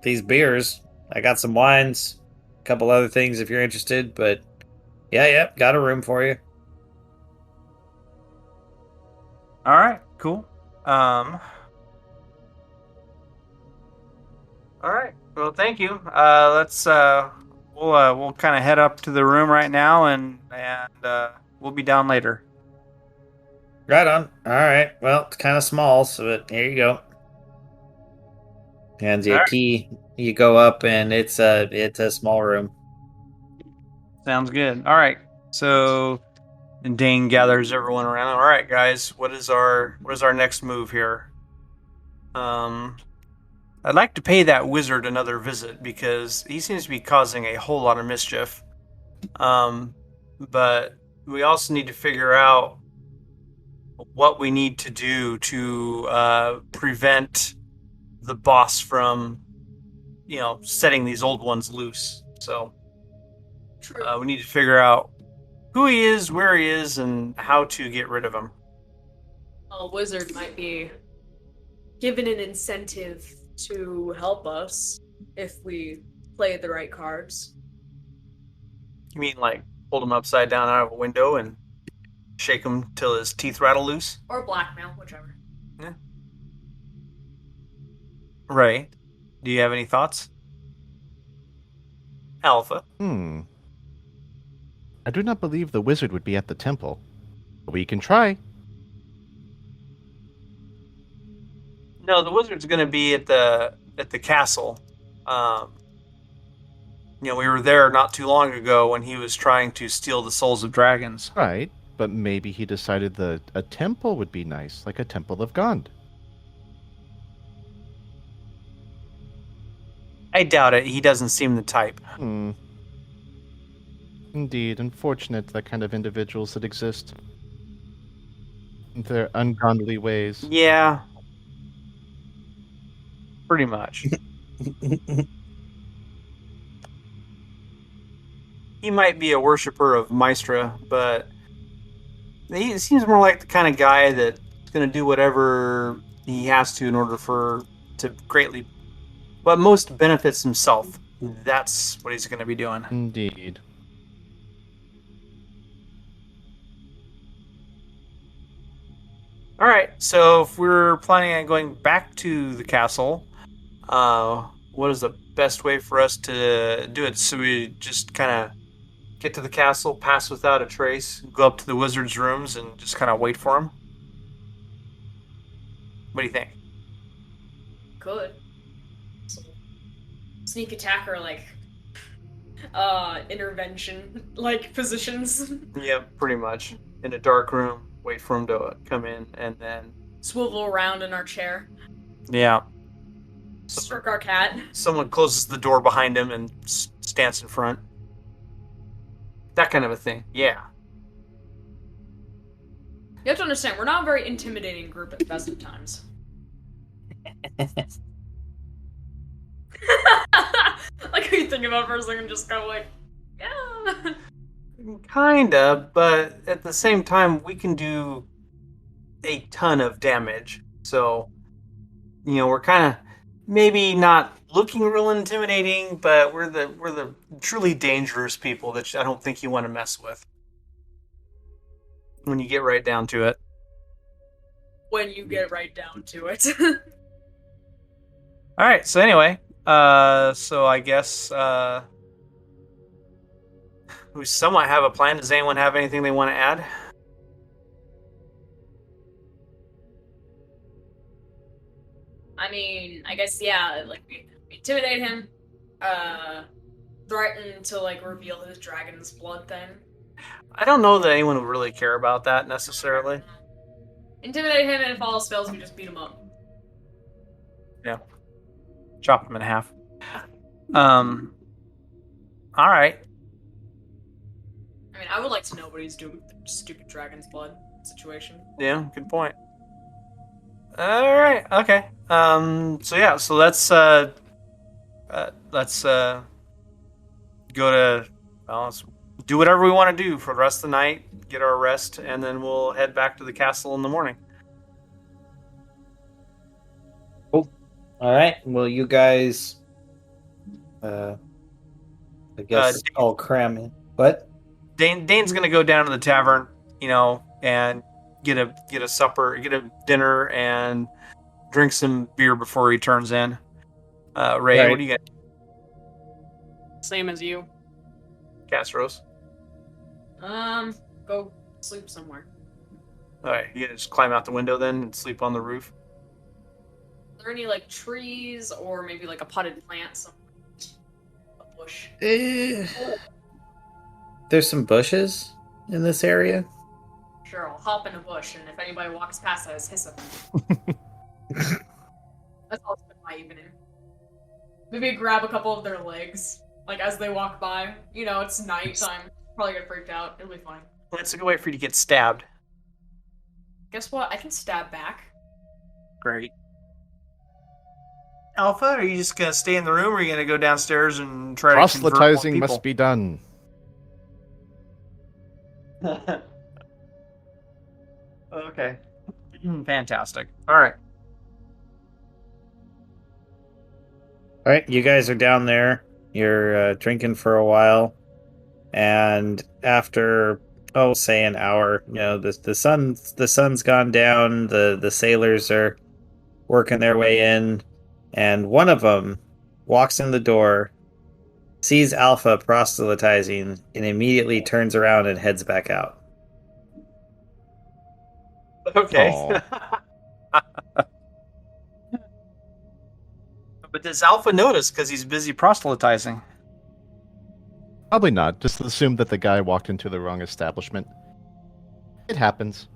these beers. I got some wines, a couple other things if you're interested, but yeah, got a room for you. All right, cool. All right. Well, thank you. Let's we'll kind of head up to the room right now, and we'll be down later. Right on. All right. Well, it's kind of small, but here you go. Hands you a All right. key. You go up, and it's a small room. Sounds good. All right. So, and Dane gathers everyone around. All right, guys. What is our next move here? I'd like to pay that wizard another visit because he seems to be causing a whole lot of mischief. But we also need to figure out what we need to do to prevent the boss from, setting these old ones loose. So we need to figure out who he is, where he is, and how to get rid of him. A wizard might be given an incentive to help us if we play the right cards. You mean like hold him upside down out of a window and shake him till his teeth rattle loose? Or blackmail, whichever. Yeah. Ray, do you have any thoughts? Alpha. I do not believe the wizard would be at the temple. But we can try. No, the wizard's going to be at the castle. We were there not too long ago when he was trying to steal the souls of dragons. Right, but maybe he decided that a temple would be nice, like a temple of Gond. I doubt it. He doesn't seem the type. Indeed, unfortunate that kind of individuals that exist. Their ungodly ways. Yeah. Pretty much. He might be a worshiper of Maestra, but he seems more like the kind of guy that's going to do whatever he has to in order to greatly, what most benefits himself. That's what he's going to be doing. Indeed. All right, so if we're planning on going back to the castle, what is the best way for us to do it? So we just kind of get to the castle, pass without a trace, go up to the wizard's rooms, and just kind of wait for him? What do you think? Good. Sneak attack or intervention positions. Yep, pretty much. In a dark room, wait for him to come in, and then Swivel around in our chair. yeah, Stroke our cat. someone closes the door behind him and stands in front. That kind of a thing. Yeah. You have to understand, we're not a very intimidating group at the best of times. Like how you think about it for a second, just go yeah. Kinda, but at the same time, we can do a ton of damage. So, we're kind of maybe not looking real intimidating, but we're the truly dangerous people that I don't think you want to mess with when you get right down to it. When you get right down to it. All right. So anyway, so I guess we somewhat have a plan. Does anyone have anything they want to add? I mean, I guess, yeah, we intimidate him, threaten to, reveal his dragon's blood thing. I don't know that anyone would really care about that necessarily. Intimidate him, and if all else fails, we just beat him up. Yeah. Chop him in half. All right. I mean, I would like to know what he's doing with the stupid dragon's blood situation. Yeah, good point. All right. Okay. So yeah. So let's go to. Well, let's do whatever we want to do for the rest of the night, get our rest, and then we'll head back to the castle in the morning. All right. Well, you guys, I guess I'll cram in. What? Dane's gonna go down to the tavern, and get a supper, get a dinner, and drink some beer before he turns in. Ray, Right. what do you got? Same as you. Castros. Go sleep somewhere. All right, you gonna just climb out the window then and sleep on the roof? Are there any like trees or maybe like a potted plant somewhere? A bush. There's some bushes in this area. Sure, I'll hop in a bush, and if anybody walks past, I just hiss at them. That's all spend my evening. Maybe grab a couple of their legs, like as they walk by. It's nighttime. Probably get freaked out. It'll be fine. It's a good way for you to get stabbed. Guess what? I can stab back. Great. Alpha, are you just gonna stay in the room, or are you gonna go downstairs and try to convert more Proselytizing people? must be done. Okay. Fantastic. All right. All right, you guys are down there. You're drinking for a while, and after say an hour, the sun's gone down. The sailors are working their way in, and one of them walks in the door, sees Alpha proselytizing, and immediately turns around and heads back out. Okay. But does Alpha notice because he's busy proselytizing? Probably not. Just assume that the guy walked into the wrong establishment. It happens.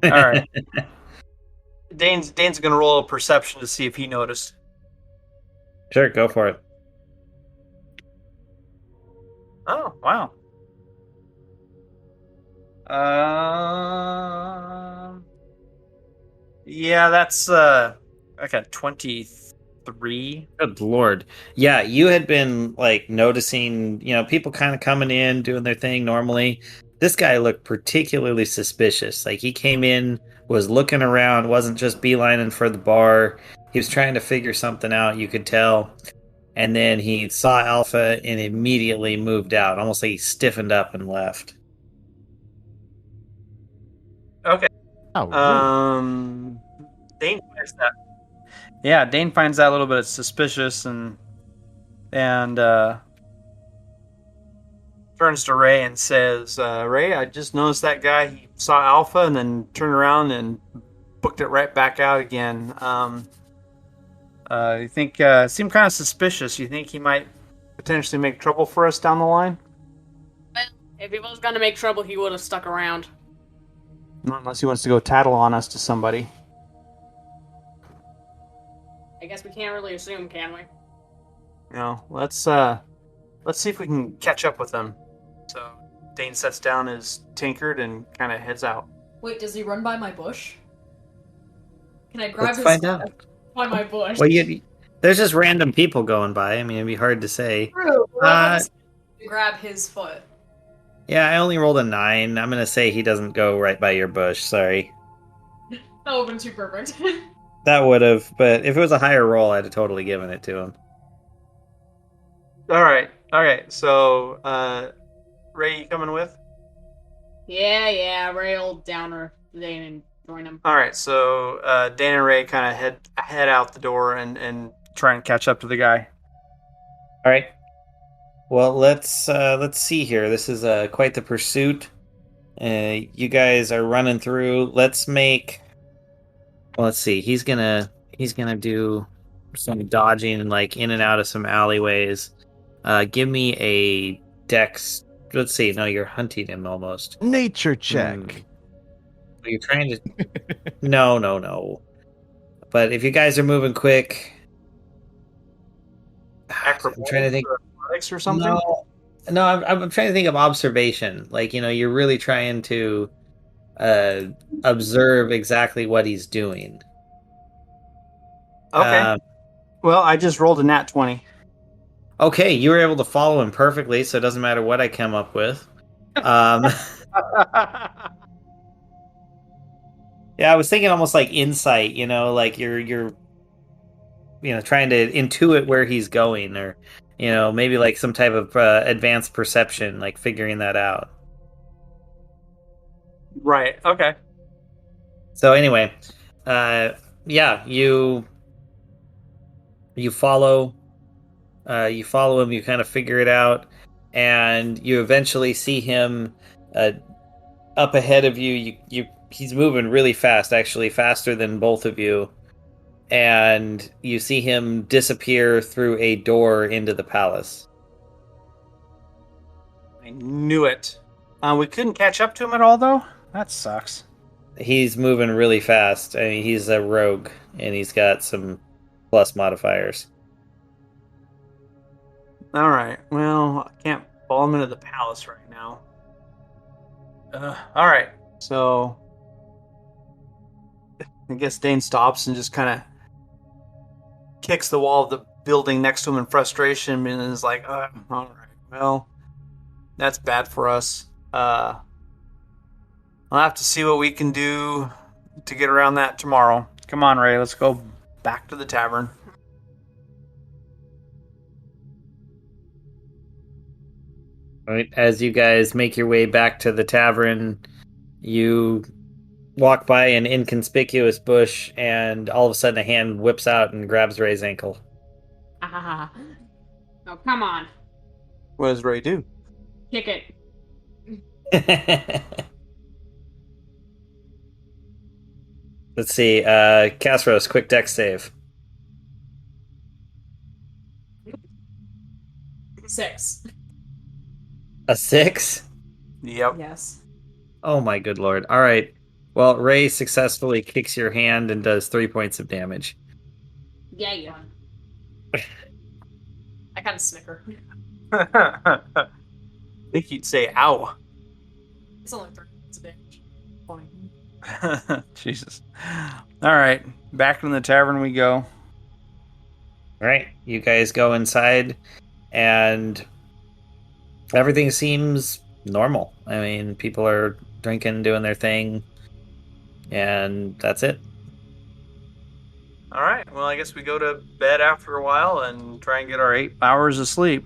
All right. Dane's gonna roll a perception to see if he noticed. Sure, go for it. Oh, wow. Yeah, that's I got 23. Good lord. Yeah, you had been noticing, people kind of coming in, doing their thing normally. This guy looked particularly suspicious. He came in, was looking around, wasn't just beelining for the bar. He was trying to figure something out, you could tell. And then he saw Alpha and immediately moved out, almost like he stiffened up and left. Okay. Oh, Dane finds that. Yeah, Dane finds that a little bit suspicious and turns to Ray and says, Ray, I just noticed that guy. He saw Alpha and then turned around and booked it right back out again. You think seemed kind of suspicious. You think he might potentially make trouble for us down the line? Well, if he was gonna make trouble, he would have stuck around. Not unless he wants to go tattle on us to somebody. I guess we can't really assume, can we? Let's see if we can catch up with him. So Dane sets down his tankard and kind of heads out. Wait, does he run by my bush? Can I grab Let's his find out. by my bush? Well, there's just random people going by. I mean, it'd be hard to say. True. Grab his foot. Yeah, I only rolled a 9. I'm going to say he doesn't go right by your bush. Sorry. That would have been too perfect. That would have, but if it was a higher roll, I'd have totally given it to him. All right. So, Ray, you coming with? Yeah, Ray'll downer Dane and join him. All right. So, Dane and Ray kind of head out the door and try and catch up to the guy. All right. Well, let's see here. This is quite the pursuit. You guys are running through. Let's make. Well, let's see. He's gonna do some dodging and in and out of some alleyways. Give me a dex. Let's see. No, you're hunting him almost. nature check. You're trying to. No. But if you guys are moving quick, I'm trying to think. Or something. No. I'm trying to think of observation. You're really trying to observe exactly what he's doing. Okay. Well, I just rolled a nat 20. Okay, you were able to follow him perfectly, so it doesn't matter what I come up with. Yeah, I was thinking almost like insight, like you're trying to intuit where he's going, or maybe like some type of advanced perception, like figuring that out. Right. Okay. So anyway, yeah, you follow you follow him, you kind of figure it out, and you eventually see him uh, up ahead of you. He's moving really fast, actually faster than both of you, and you see him disappear through a door into the palace. I knew it. We couldn't catch up to him at all, though. That sucks. He's moving really fast. I mean, he's a rogue, and he's got some plus modifiers. All right. Well, I can't follow him into the palace right now. All right. So I guess Dane stops and just kind of kicks the wall of the building next to him in frustration and is like, all right, well, that's bad for us. I'll have to see what we can do to get around that tomorrow. Come on, Ray, let's go back to the tavern. All right, as you guys make your way back to the tavern, you walk by an inconspicuous bush, and all of a sudden a hand whips out and grabs Ray's ankle. Oh, come on. What does Ray do? Kick it. Let's see, Casros, quick dex save. 6. A 6? Yep. Yes. Oh my good lord. All right. Well, Ray successfully kicks your hand and does 3 points of damage. Yeah. I kind of snicker. I think you'd say, ow. It's only 3 points of damage. Fine. Jesus. All right. Back in the tavern we go. All right. You guys go inside, and everything seems normal. I mean, people are drinking, doing their thing, and that's it. All right. Well, I guess we go to bed after a while and try and get our 8 hours of sleep.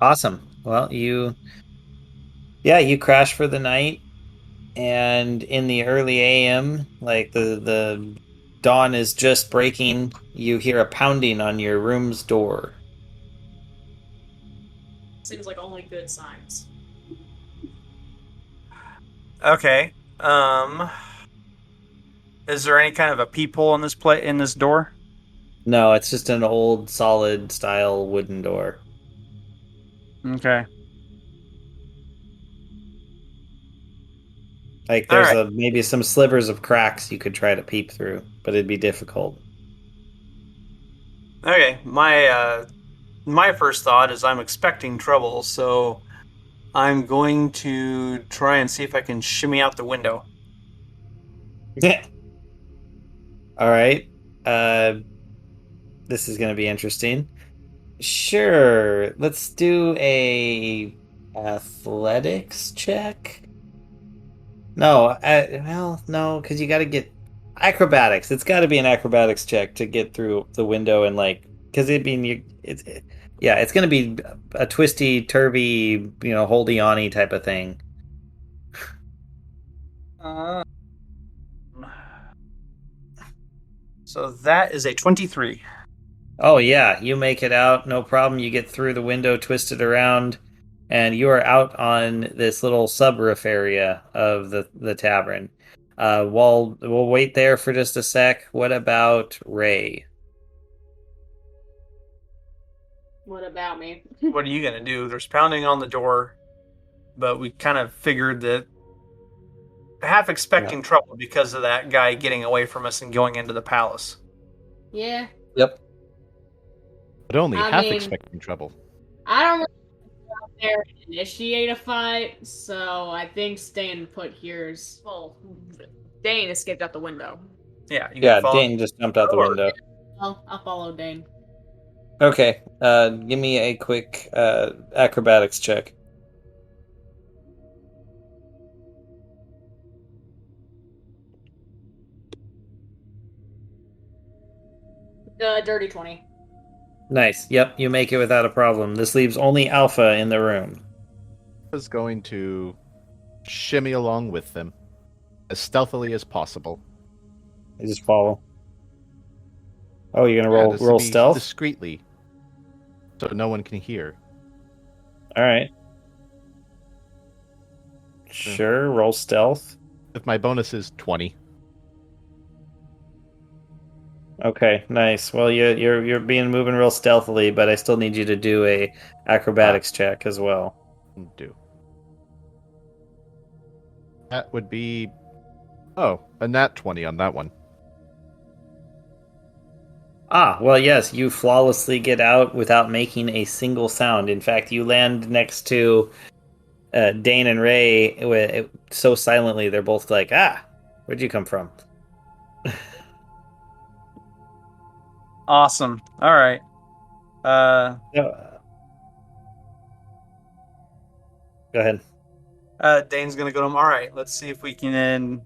Awesome. Well, you crash for the night, and in the early AM, like the dawn is just breaking, you hear a pounding on your room's door. Seems like only good signs. Okay. Is there any kind of a peephole in this door? No, it's just an old solid style wooden door. Okay. Like there's All right. maybe some slivers of cracks you could try to peep through, but it'd be difficult. Okay. My first thought is I'm expecting trouble, so I'm going to try and see if I can shimmy out the window. Yeah. All right. This is going to be interesting. Sure. Let's do a athletics check. No, no, because you got to get acrobatics. It's got to be an acrobatics check to get through the window and because it's going to be a twisty, turvy, holdy on-y type of thing. So that is a 23. Oh yeah, you make it out, no problem. You get through the window, twist it around, and you are out on this little sub-roof area of the tavern. We'll wait there for just a sec. What about Ray? What about me? What are you going to do? There's pounding on the door, but we kind of figured that half expecting trouble because of that guy getting away from us and going into the palace. Yeah. Yep. But only I half mean- expecting trouble. I don't really go out there and initiate a fight, so I think staying put here is. Well, Dane escaped out the window. Yeah, you Yeah, can follow. Dane just jumped out the window. Well, I'll follow Dane. Okay. Give me a quick acrobatics check. Dirty 20. Nice. Yep, you make it without a problem. This leaves only Alpha in the room. Is going to shimmy along with them as stealthily as possible. You just follow. Oh, you're gonna Yeah, roll just to be stealth? discreetly, so no one can hear. All right. Sure, roll stealth. If my bonus is 20. Okay, nice. Well, you're being moving real stealthily, but I still need you to do a acrobatics check as well. Do. That would be... Oh, a nat 20 on that one. Ah, well, yes, you flawlessly get out without making a single sound. In fact, you land next to Dane and Ray so silently they're both like, "Ah, where'd you come from?" Awesome. All right. Go ahead. Dane's gonna go to him. All right, let's see if we can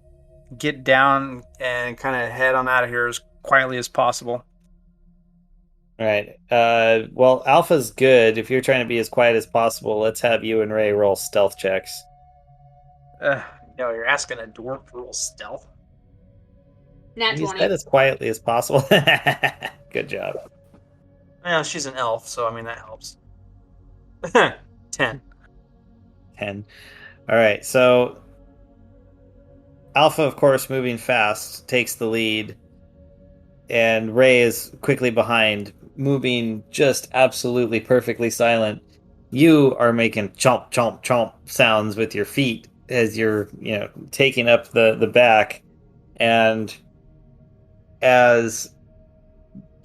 get down and kind of head on out of here as quietly as possible. All right. Well, Alpha's good. If you're trying to be as quiet as possible, let's have you and Ray roll stealth checks. No, you're asking a dwarf to roll stealth. Nat You 20. said as quietly as possible. Good job. Yeah, she's an elf, so I mean that helps. 10. 10. All right. So Alpha, of course, moving fast, takes the lead, and Ray is quickly behind, moving just absolutely perfectly silent. You are making chomp, chomp, chomp sounds with your feet as you're, taking up the back, and as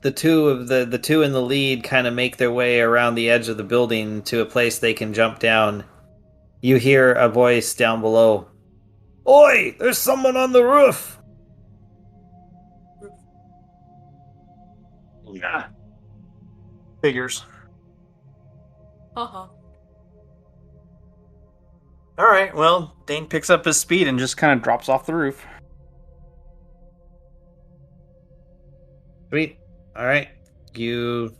the two in the lead kind of make their way around the edge of the building to a place they can jump down, you hear a voice down below. Oi! There's someone on the roof! Yeah. Figures. Uh-huh. All right, well, Dane picks up his speed and just kind of drops off the roof. Sweet. All right. You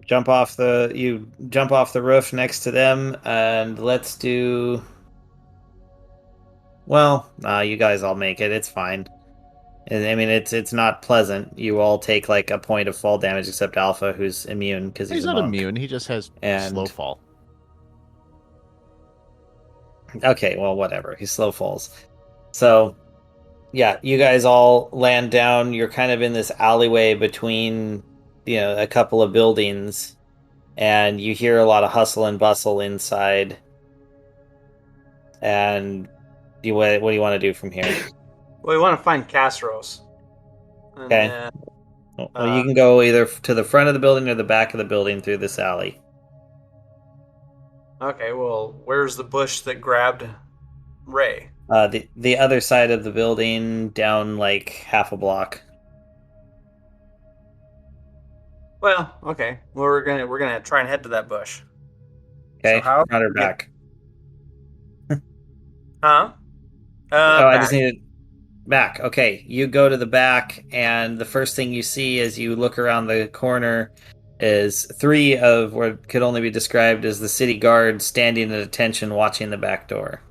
jump off the roof next to them, and let's do. Well, you guys all make it. It's fine. I mean, it's not pleasant. You all take like a point of fall damage, except Alpha, who's immune because He's a not monk. immune, he just has And- slow fall. Okay, well, whatever. He slow falls. So, yeah, you guys all land down. You're kind of in this alleyway between, a couple of buildings, and you hear a lot of hustle and bustle inside. And what do you want to do from here? Well, we want to find Casseros. Okay. Then, Well, you can go either to the front of the building or the back of the building through this alley. okay, well, where's the bush that grabbed Ray? The other side of the building, down like half a block. Well, okay. Well, we're gonna try and head to that bush. Okay, So how- front or back? Huh? I Back. just need it back. Okay, you go to the back, and the first thing you see as you look around the corner is 3 of what could only be described as the city guard standing at attention watching the back door.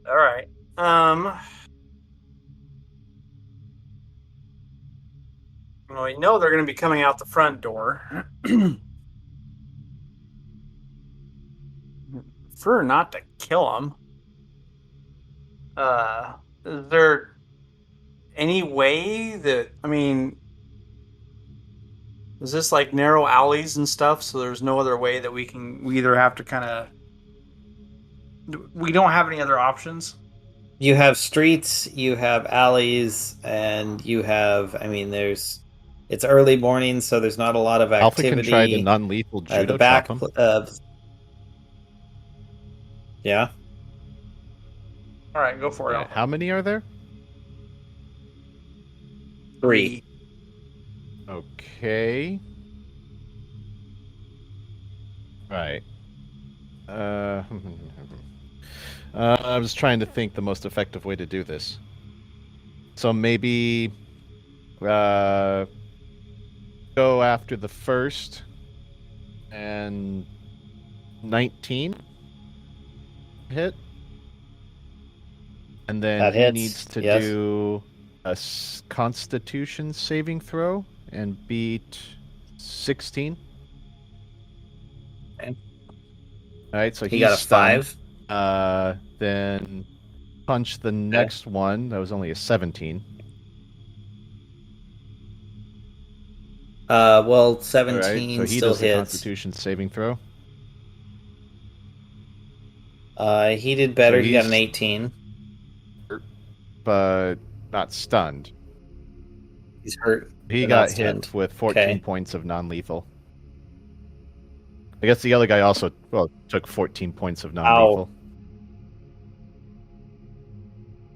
All right. Well, we know they're going to be coming out the front door. Prefer not to kill them. Is there any way that, I mean, is this like narrow alleys and stuff? So there's no other way that we either have to kind of, we don't have any other options. You have streets, you have alleys, and you have, it's early morning, so there's not a lot of Alpha activity. can try the non-lethal judo the back chop him. Yeah. All right, go for it. Yeah, how many are there? 3. Okay. Right. I was trying to think the most effective way to do this. So maybe go after the first and 19 hit. And then That he hits, needs to yes. do a Constitution saving throw and beat 16. Okay. All right, so He he's got a stunned. 5. Then punch the next one. That was only a 17. Well, All right, 17 so he still does the hits. Constitution saving throw. He did better. So He got an he's- 18. But not stunned. He's hurt. He but got not hit stunned. with 14 Okay. points of non-lethal. I guess the other guy also took 14 points of non-lethal.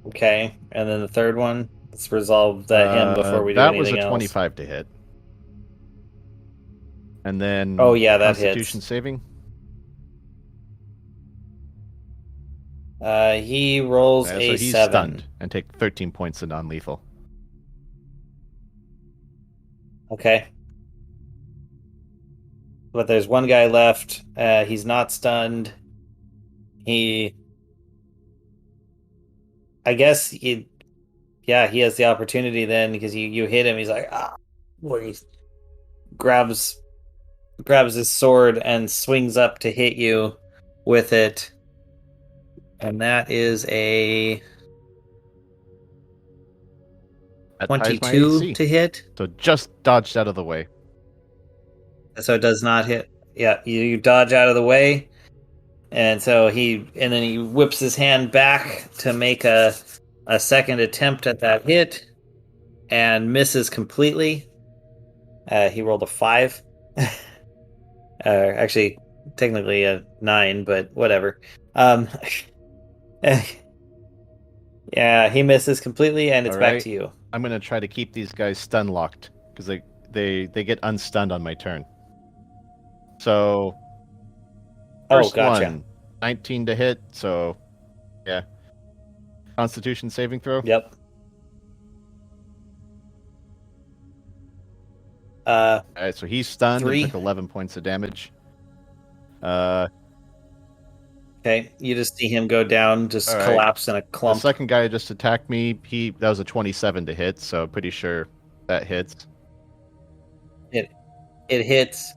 Okay. And then the third one, let's resolve him before we do that anything was a else. 25 to hit. And then Oh, yeah, that Constitution hits. saving. He rolls So a he's 7. stunned and take 13 points of non-lethal. Okay. But there's one guy left. He's not stunned. I guess he has the opportunity then because you hit him. He's like, where he grabs his sword and swings up to hit you with it. And that is a That ties my 22 AC. to hit. So just dodged out of the way. So it does not hit. Yeah, you dodge out of the way. And so then he whips his hand back to make a second attempt at that hit and misses completely. He rolled a 5. Actually, technically a 9, but whatever. Yeah, he misses completely, and it's back to you. I'm gonna try to keep these guys stun locked because they get unstunned on my turn. So first gotcha. one, 19 to hit. So yeah, Constitution saving throw. Yep. All right, so he's stunned 3. and took 11 points of damage. Okay, you just see him go down, just All right. collapse in a The clump. second guy just attacked me. That was a 27 to hit, so pretty sure that hits. It hits.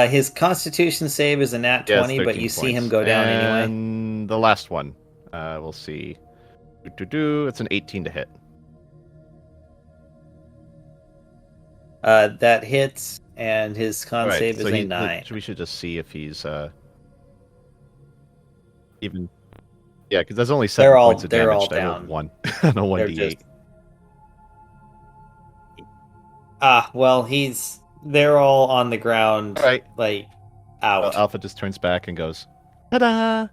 His Constitution save is a nat 20, but you see him go down anyway. And the last one, we'll see. It's an 18 to hit. That hits, and his con All right, save so is a 9. we should just see if he's even. Yeah, because there's only 7 points of damage. They're all I rolled down. 1 on a 1d8. Well, they're all on the ground, All right. like out. Well, Alpha just turns back and goes, "Ta-da!"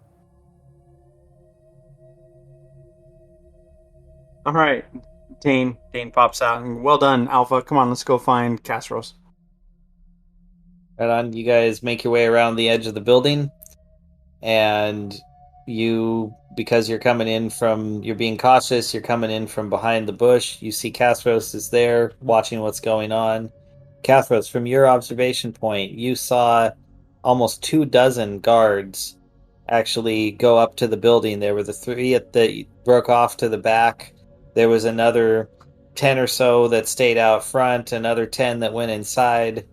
All right. Dane pops out. And, well done, Alpha. Come on, let's go find Castros. Right on. You guys make your way around the edge of the building, and because you're being cautious, you're coming in from behind the bush. You see Castros is there watching what's going on. Castros, from your observation point, you saw almost 24 guards actually go up to the building. There were the 3 that broke off to the back. There was another 10 or so that stayed out front, another 10 that went inside.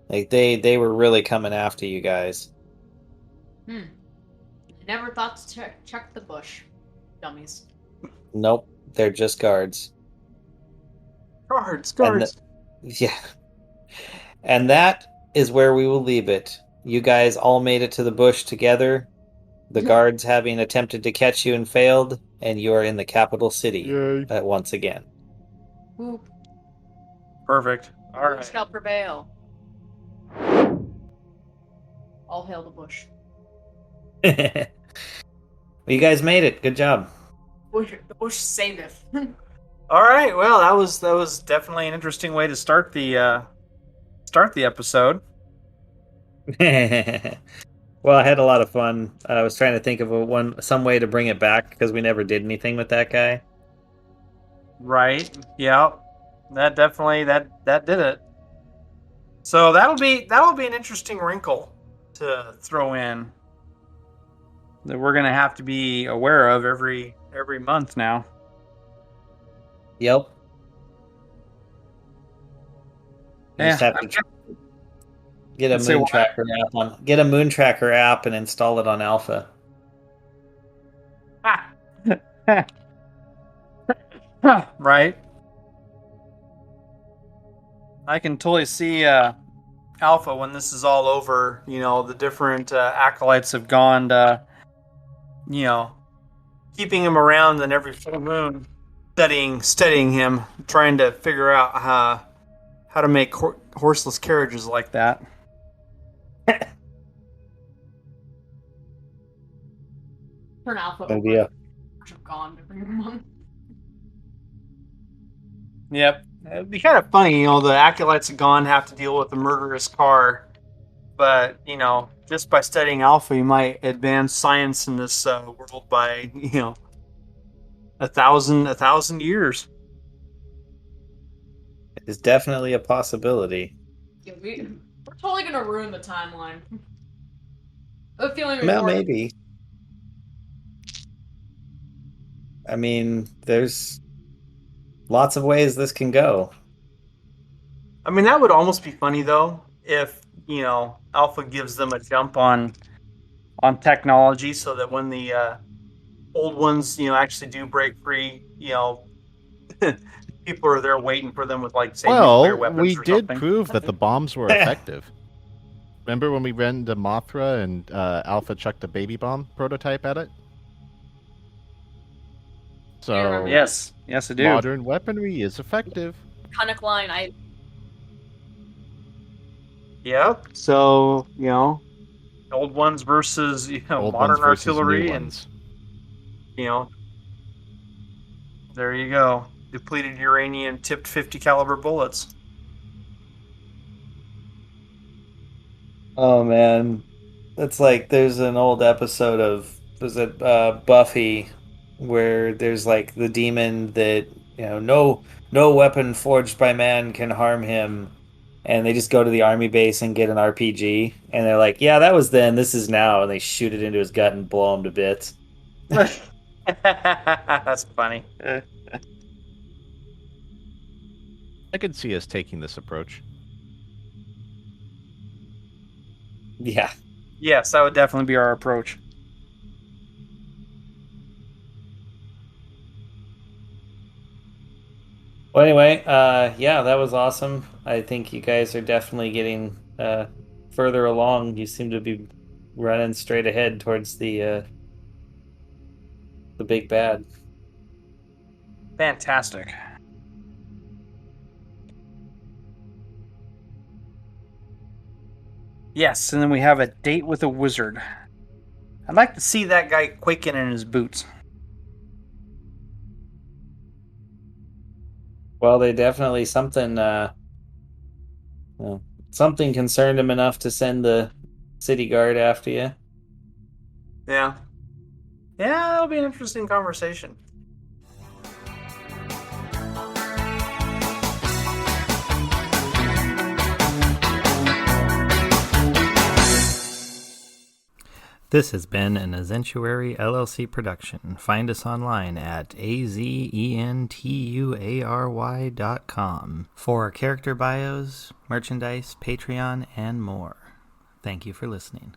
Like they were really coming after you guys. Never thought to check the bush. Dummies. Nope, they're just guards. Guards. Yeah. And that is where we will leave it. You guys all made it to the bush together. The guards having attempted to catch you and failed, and you are in the capital city once again. Whoop. Perfect. All Who right. shall prevail? All hail the bush. Well, you guys made it. Good job. The bush saveth. All right. Well, that was definitely an interesting way to start the episode. Well, I had a lot of fun. I was trying to think of some way to bring it back because we never did anything with that guy. Right. Yeah. That definitely that did it. So that'll be an interesting wrinkle to throw in that we're gonna have to be aware of every month now. Yep. You Yeah. just have to get a Let's say moon what? tracker get a moon tracker app and install it on Alpha. Right. I can totally see Alpha when this is all over. The different acolytes have gone. You know, keeping him around, and every full moon, studying him, trying to figure out how to make horseless carriages like that. Turn Alpha Gonna over. be a I've gone to bring them on. Yep. It'd be kind of funny, the acolytes of Gone have to deal with a murderous car, but just by studying Alpha, you might advance science in this world by a thousand years. It's definitely a possibility. Yeah, we're totally gonna ruin the timeline. I have a feeling Well, already. maybe. I mean, there's lots of ways this can go. I mean, that would almost be funny though if Alpha gives them a jump on technology, so that when the old ones actually do break free, people are there waiting for them with say nuclear Well, weapons we or did something. prove that the bombs were effective. Remember when we ran to Mothra and Alpha chucked a baby bomb prototype at it? Yeah, I remember. So Yes, I do. modern weaponry is effective. Conic line. Yep. So old ones versus Old modern ones versus artillery, new and ones. there you go. Depleted uranium tipped 50 caliber bullets. Oh man, it's like there's an old episode of was it Buffy where there's like the demon that no weapon forged by man can harm him, and they just go to the army base and get an RPG, and they're like, yeah, that was then, this is now, and they shoot it into his gut and blow him to bits. That's funny. I could see us taking this approach. Yeah. Yes, that would definitely be our approach. Well, anyway, yeah, that was awesome. I think you guys are definitely getting further along. You seem to be running straight ahead towards the big bad. Fantastic. Yes, and then we have a date with a wizard. I'd like to see that guy quaking in his boots. Well, they definitely something concerned him enough to send the city guard after you. Yeah. Yeah, that'll be an interesting conversation. This has been an Azentuary LLC production. Find us online at azentuary.com for character bios, merchandise, Patreon, and more. Thank you for listening.